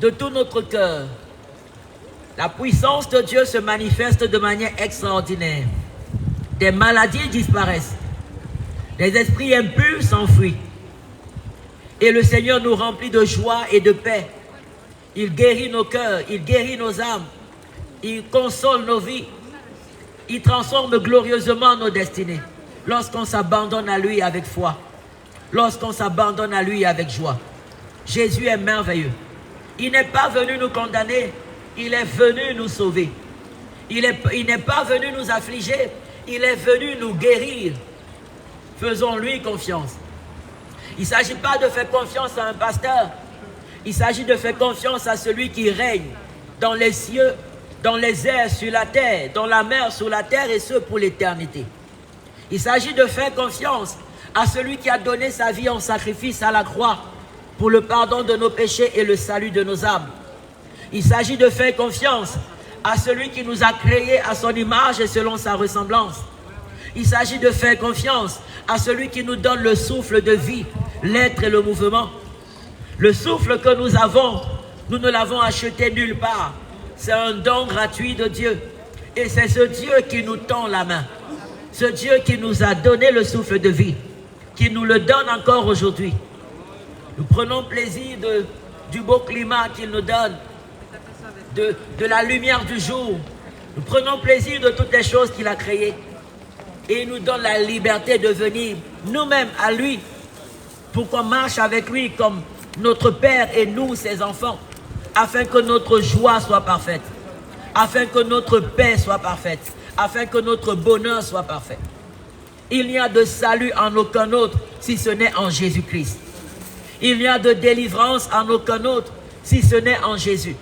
de tout notre cœur, la puissance de Dieu se manifeste de manière extraordinaire. Des maladies disparaissent. Les esprits impurs s'enfuient. Et le Seigneur nous remplit de joie et de paix. Il guérit nos cœurs, il guérit nos âmes. Il console nos vies. Il transforme glorieusement nos destinées. Lorsqu'on s'abandonne à lui avec foi. Lorsqu'on s'abandonne à lui avec joie. Jésus est merveilleux. Il n'est pas venu nous condamner. Il est venu nous sauver. Il n'est pas venu nous affliger. Il est venu nous guérir. Faisons-lui confiance. Il ne s'agit pas de faire confiance à un pasteur. Il s'agit de faire confiance à celui qui règne dans les cieux, dans les airs, sur la terre, dans la mer, sur la terre, et ce pour l'éternité. Il s'agit de faire confiance à celui qui a donné sa vie en sacrifice à la croix pour le pardon de nos péchés et le salut de nos âmes. Il s'agit de faire confiance à celui qui nous a créés à son image et selon sa ressemblance. Il s'agit de faire confiance à celui qui nous donne le souffle de vie, l'être et le mouvement. Le souffle que nous avons, nous ne l'avons acheté nulle part. C'est un don gratuit de Dieu. Et c'est ce Dieu qui nous tend la main. Ce Dieu qui nous a donné le souffle de vie, qui nous le donne encore aujourd'hui. Nous prenons plaisir du beau climat qu'il nous donne, de la lumière du jour. Nous prenons plaisir de toutes les choses qu'il a créées. Et il nous donne la liberté de venir nous-mêmes à lui pour qu'on marche avec lui comme notre Père et nous, ses enfants, afin que notre joie soit parfaite, afin que notre paix soit parfaite, afin que notre bonheur soit parfait. Il n'y a de salut en aucun autre si ce n'est en Jésus-Christ. Il n'y a de délivrance en aucun autre si ce n'est en Jésus.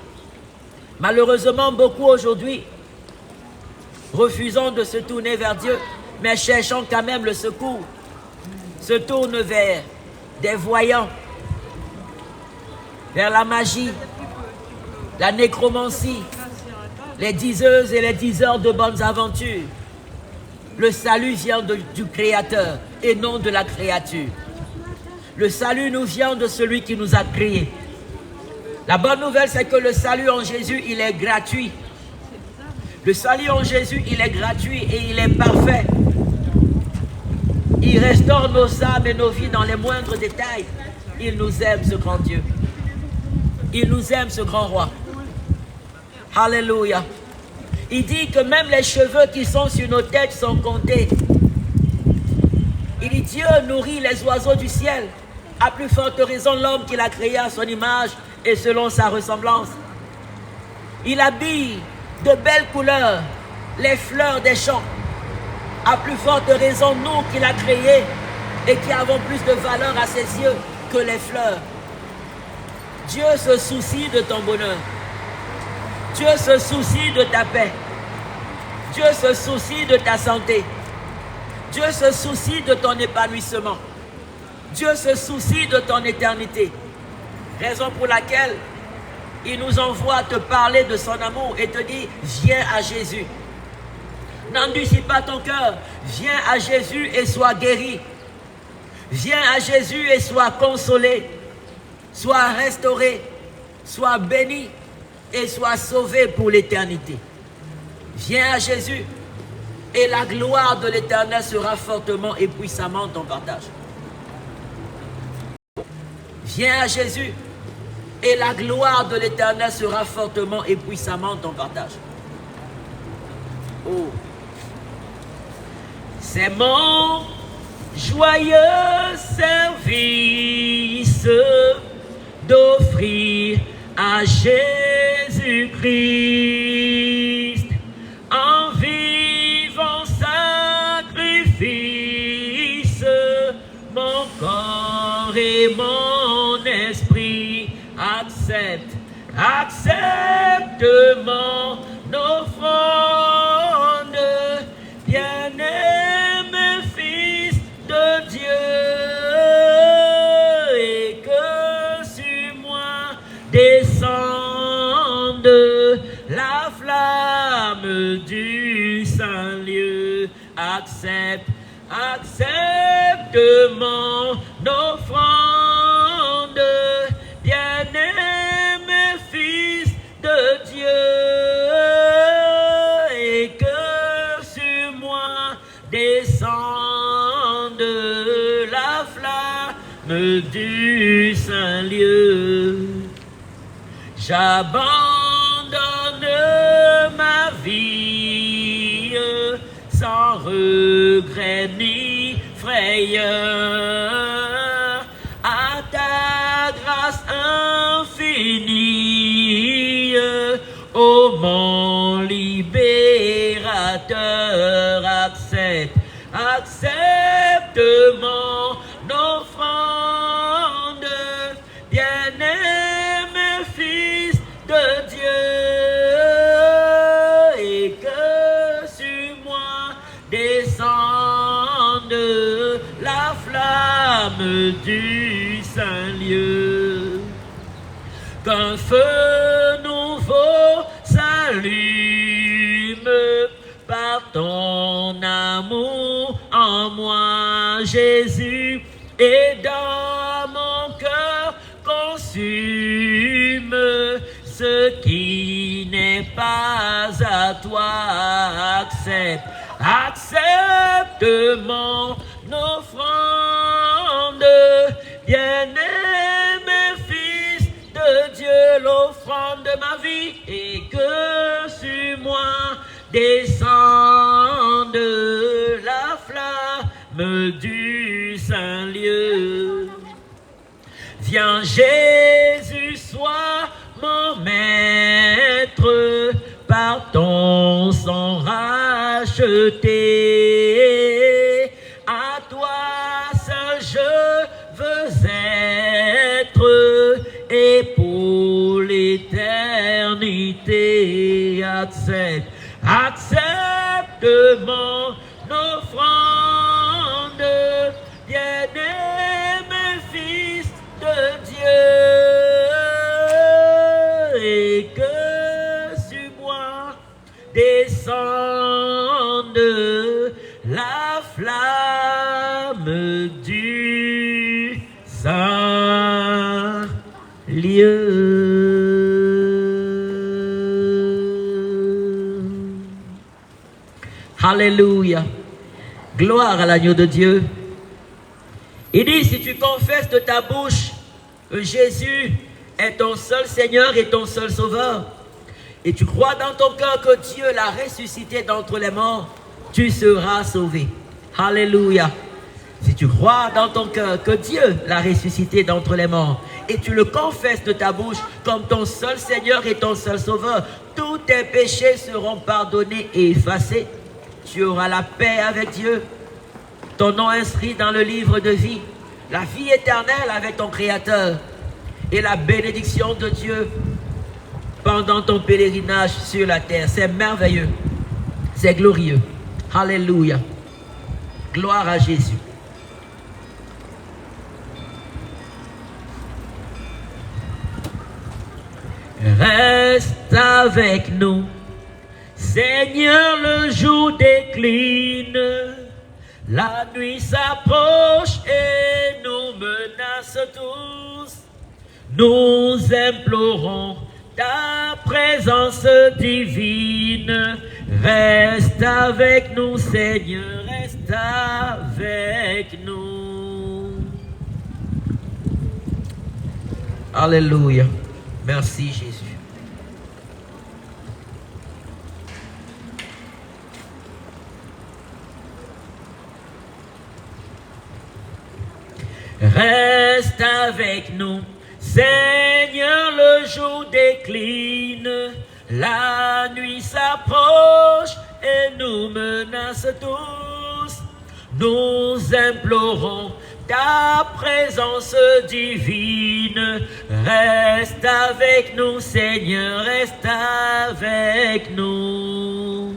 Malheureusement, beaucoup aujourd'hui, refusant de se tourner vers Dieu, mais cherchant quand même le secours, se tournent vers des voyants, vers la magie, la nécromancie, les diseuses et les diseurs de bonnes aventures. Le salut vient du Créateur et non de la créature. Le salut nous vient de celui qui nous a créés. La bonne nouvelle, c'est que le salut en Jésus, il est gratuit. Le salut en Jésus, il est gratuit et il est parfait. Il restaure nos âmes et nos vies dans les moindres détails. Il nous aime, ce grand Dieu. Il nous aime, ce grand roi. Alléluia. Il dit que même les cheveux qui sont sur nos têtes sont comptés. Il dit Dieu nourrit les oiseaux du ciel. À plus forte raison l'homme qu'il a créé à son image et selon sa ressemblance. Il habille de belles couleurs les fleurs des champs. À plus forte raison nous qu'il a créés et qui avons plus de valeur à ses yeux que les fleurs. Dieu se soucie de ton bonheur. Dieu se soucie de ta paix. Dieu se soucie de ta santé. Dieu se soucie de ton épanouissement. Dieu se soucie de ton éternité. Raison pour laquelle il nous envoie te parler de son amour et te dit, viens à Jésus. N'endurcis pas ton cœur. Viens à Jésus et sois guéri. Viens à Jésus et sois consolé. Sois restauré. Sois béni. Et sois sauvé pour l'éternité. Viens à Jésus et la gloire de l'Éternel sera fortement et puissamment ton partage. Viens à Jésus et la gloire de l'Éternel sera fortement et puissamment ton partage. Oh, C'est mon joyeux service d'offrir à Jésus-Christ en vivant sacrifice mon corps et mon esprit. Accepte mon offrande, bien-aimé Fils de Dieu, et que sur moi descende la flamme du Saint-Lieu. Accepte mon offrande, bien-aimé Fils de Dieu, et que sur moi descende la flamme du Saint-Lieu. J'abandonne ma vie sans regret ni frayeur à ta grâce infinie, ô mon libérateur. Accepte mon offrande, bien-aimé Fils de Dieu, et que sur moi descende la flamme du Saint-Lieu. Qu'un feu nouveau s'allume par ton amour en moi, Jésus, et dans mon cœur consume ce qui n'est pas à toi. Accepte mon offrande, bien-aimé Fils de Dieu, l'offrande de ma vie, et que sur moi descende la flamme du Saint-Lieu. Viens Jésus, sois mon maître, par ton sang racheté. À toi seul je veux être, et pour l'éternité. Accepte mon offrande, bien-aimé Fils de Dieu, et que sur moi descende la flamme du Saint-Lieu. Alléluia. Gloire à l'agneau de Dieu. Il dit, si tu confesses de ta bouche que Jésus est ton seul Seigneur et ton seul Sauveur, et tu crois dans ton cœur que Dieu l'a ressuscité d'entre les morts, tu seras sauvé. Alléluia. Si tu crois dans ton cœur que Dieu l'a ressuscité d'entre les morts, et tu le confesses de ta bouche comme ton seul Seigneur et ton seul Sauveur, tous tes péchés seront pardonnés et effacés. Tu auras la paix avec Dieu, ton nom inscrit dans le livre de vie, la vie éternelle avec ton Créateur et la bénédiction de Dieu pendant ton pèlerinage sur la terre. C'est merveilleux, c'est glorieux. Alléluia. Gloire à Jésus. Reste avec nous, Seigneur, le jour décline, la nuit s'approche et nous menace tous. Nous implorons ta présence divine. Reste avec nous, Seigneur, reste avec nous. Alléluia. Merci Jésus. reste avec nous. Seigneur, le jour décline, la nuit s'approche et nous menace tous. Nous implorons ta présence divine. Reste avec nous, Seigneur, reste avec nous.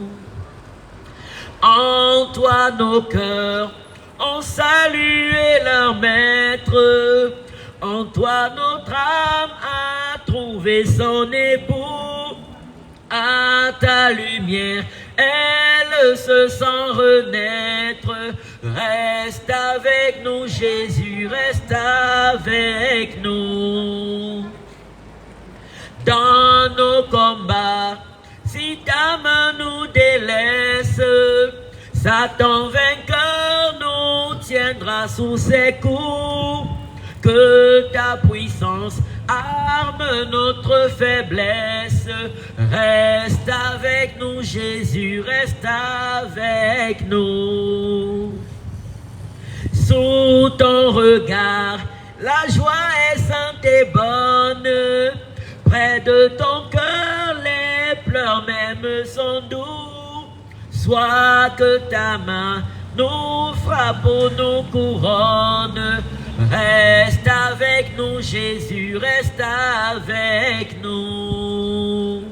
En toi nos cœurs ont salué leur maître. En toi notre âme a trouvé son époux. À ta lumière, elle se sent renaître. Reste avec nous, Jésus, reste avec nous. Dans nos combats, si ta main nous délaisse, Satan vainqueur nous tiendra sous ses coups. Que ta puissance arme notre faiblesse. Reste avec nous, Jésus, reste avec nous. Sous ton regard, la joie est sainte et bonne. Près de ton cœur, les pleurs même sont doux. Soit que ta main nous frappe ou nous couronne. Reste avec nous, Jésus, reste avec nous.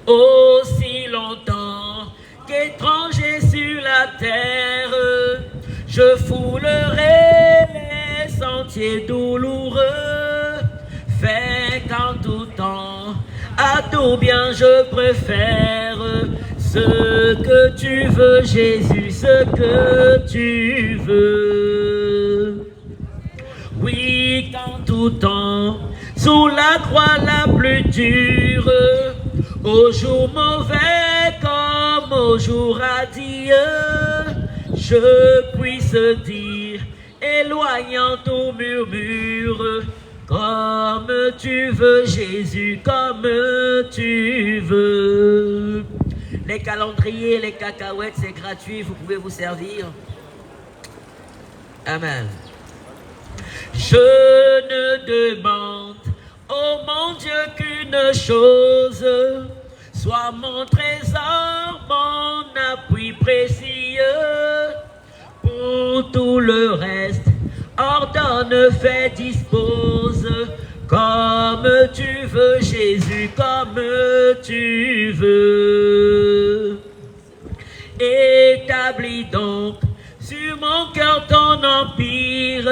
Aussi longtemps qu'étranger sur la terre, je foulerai les sentiers douloureux. Fais qu'en tout temps, à tout bien je préfère ce que tu veux, Jésus, ce que tu veux. Oui, qu'en tout temps, sous la croix la plus dure, au jour mauvais comme au jour radieux, je puisse dire, éloignant tout murmure, comme tu veux, Jésus, comme tu veux. Les calendriers, les cacahuètes, c'est gratuit, vous pouvez vous servir. Amen. Je ne demande, oh mon Dieu, qu'une chose, sois mon trésor, mon appui précieux. Pour tout le reste, ordonne, fais, dispose, comme tu veux, Jésus, comme tu veux. Établis donc sur mon cœur ton empire,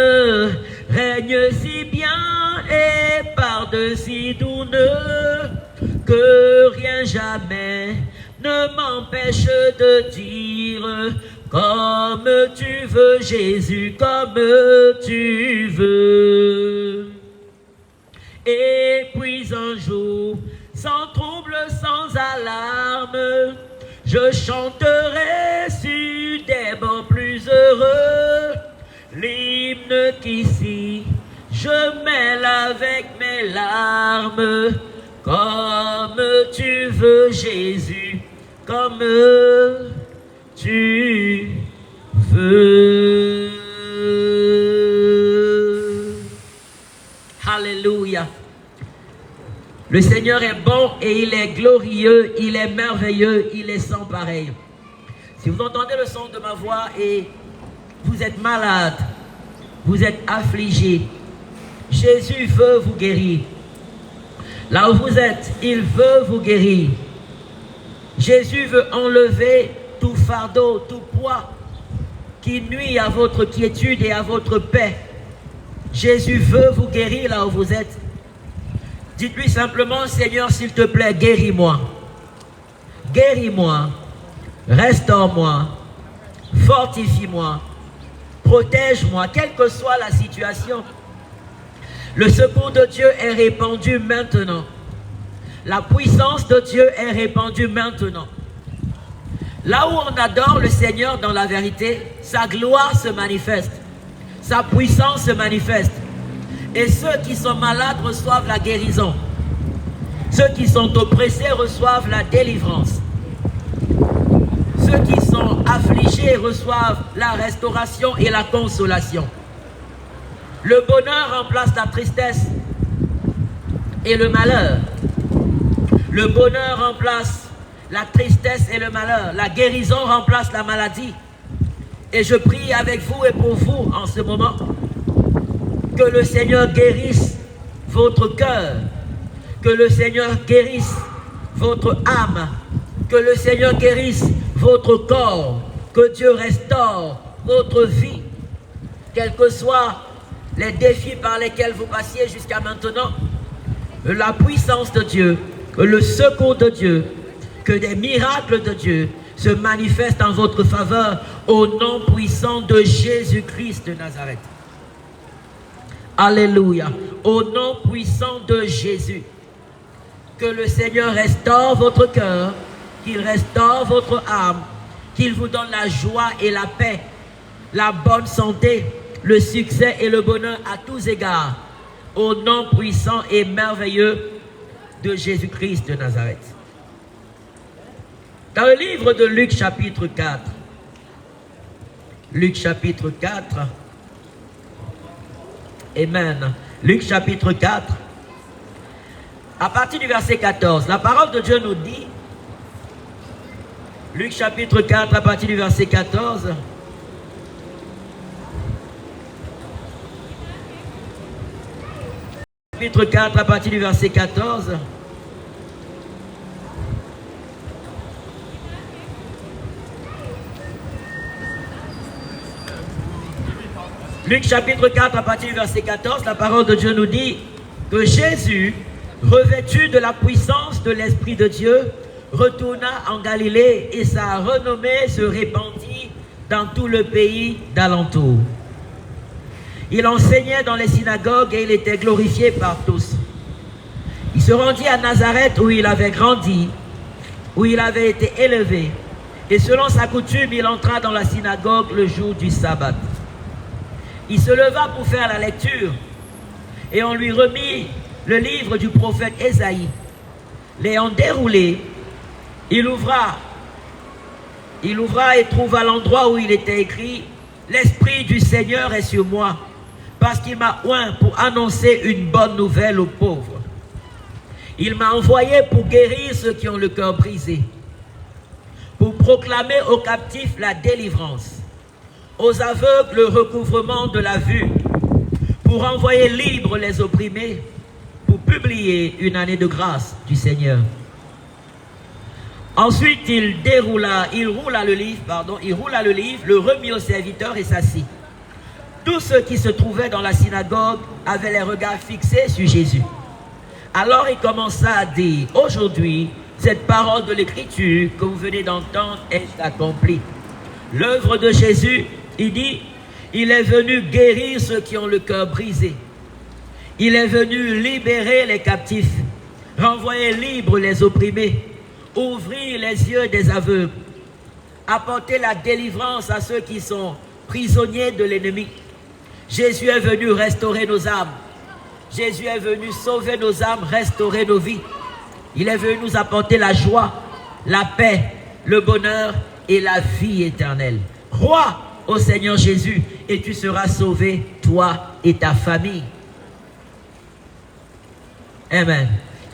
règne si bien et par-dessus tout que rien jamais ne m'empêche de dire, comme tu veux, Jésus, comme tu veux. Et puis un jour, sans trouble, sans alarme, je chanterai sur des bancs plus heureux l'hymne qu'ici je mêle avec mes larmes. Comme tu veux, Jésus, comme tu veux. Alléluia. Le Seigneur est bon et il est glorieux, il est merveilleux, il est sans pareil. Si vous entendez le son de ma voix et vous êtes malade, vous êtes affligé, Jésus veut vous guérir. Là où vous êtes, il veut vous guérir. Jésus veut enlever tout fardeau, tout poids qui nuit à votre quiétude et à votre paix. Jésus veut vous guérir là où vous êtes. Dites-lui simplement, Seigneur, s'il te plaît, guéris-moi. Guéris-moi, restaure-moi, fortifie-moi, protège-moi, quelle que soit la situation. Le secours de Dieu est répandu maintenant. La puissance de Dieu est répandue maintenant. Là où on adore le Seigneur dans la vérité, sa gloire se manifeste. Sa puissance se manifeste. Et ceux qui sont malades reçoivent la guérison. Ceux qui sont oppressés reçoivent la délivrance. Ceux qui sont affligés reçoivent la restauration et la consolation. Le bonheur remplace la tristesse et le malheur. Le bonheur remplace la tristesse et le malheur. La guérison remplace la maladie. Et je prie avec vous et pour vous en ce moment que le Seigneur guérisse votre cœur, que le Seigneur guérisse votre âme, que le Seigneur guérisse votre corps, que Dieu restaure votre vie, quels que soient les défis par lesquels vous passiez jusqu'à maintenant. La puissance de Dieu, que le secours de Dieu, que des miracles de Dieu se manifestent en votre faveur au nom puissant de Jésus-Christ de Nazareth. Alléluia. Au nom puissant de Jésus. Que le Seigneur restaure votre cœur, qu'il restaure votre âme, qu'il vous donne la joie et la paix, la bonne santé, le succès et le bonheur à tous égards. Au nom puissant et merveilleux de Jésus-Christ de Nazareth. Dans le livre de Luc chapitre 4, Luc chapitre 4, Amen. Luc chapitre 4, à partir du verset 14, la parole de Dieu nous dit, Luc chapitre 4, à partir du verset 14, chapitre 4, à partir du verset 14, Luc chapitre 4, à partir du verset 14, la parole de Dieu nous dit que Jésus, revêtu de la puissance de l'Esprit de Dieu, retourna en Galilée et sa renommée se répandit dans tout le pays d'alentour. Il enseignait dans les synagogues et il était glorifié par tous. Il se rendit à Nazareth où il avait grandi, où il avait été élevé. Et selon sa coutume, il entra dans la synagogue le jour du sabbat. Il se leva pour faire la lecture et on lui remit le livre du prophète Ésaïe. L'ayant déroulé, il ouvra et trouva l'endroit où il était écrit « L'Esprit du Seigneur est sur moi, parce qu'il m'a oint pour annoncer une bonne nouvelle aux pauvres. Il m'a envoyé pour guérir ceux qui ont le cœur brisé, pour proclamer aux captifs la délivrance, aux aveugles le recouvrement de la vue, pour envoyer libres les opprimés, pour publier une année de grâce du Seigneur. » Ensuite, il roula le livre, le remit au serviteur et s'assit. Tous ceux qui se trouvaient dans la synagogue avaient les regards fixés sur Jésus. Alors il commença à dire, « Aujourd'hui, cette parole de l'Écriture que vous venez d'entendre est accomplie. » L'œuvre de Jésus, il dit, il est venu guérir ceux qui ont le cœur brisé. Il est venu libérer les captifs, renvoyer libres les opprimés, ouvrir les yeux des aveugles, apporter la délivrance à ceux qui sont prisonniers de l'ennemi. Jésus est venu restaurer nos âmes. Jésus est venu sauver nos âmes, restaurer nos vies. Il est venu nous apporter la joie, la paix, le bonheur et la vie éternelle. Crois au Seigneur Jésus et tu seras sauvé, toi et ta famille. Amen.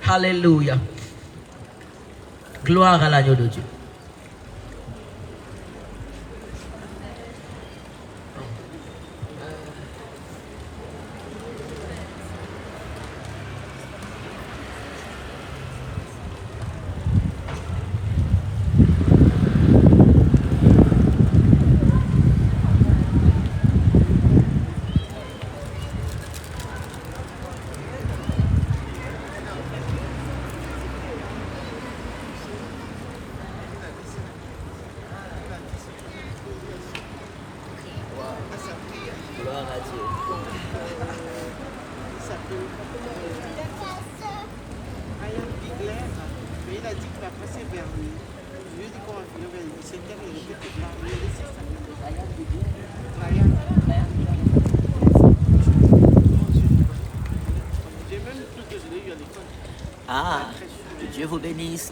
Alléluia. Gloire à l'agneau de Dieu.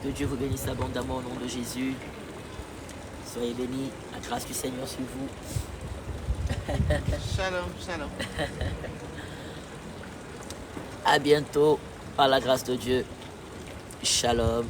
Que Dieu vous bénisse abondamment au nom de Jésus. Soyez bénis, la grâce du Seigneur sur vous. Shalom, shalom. À bientôt, par la grâce de Dieu. Shalom.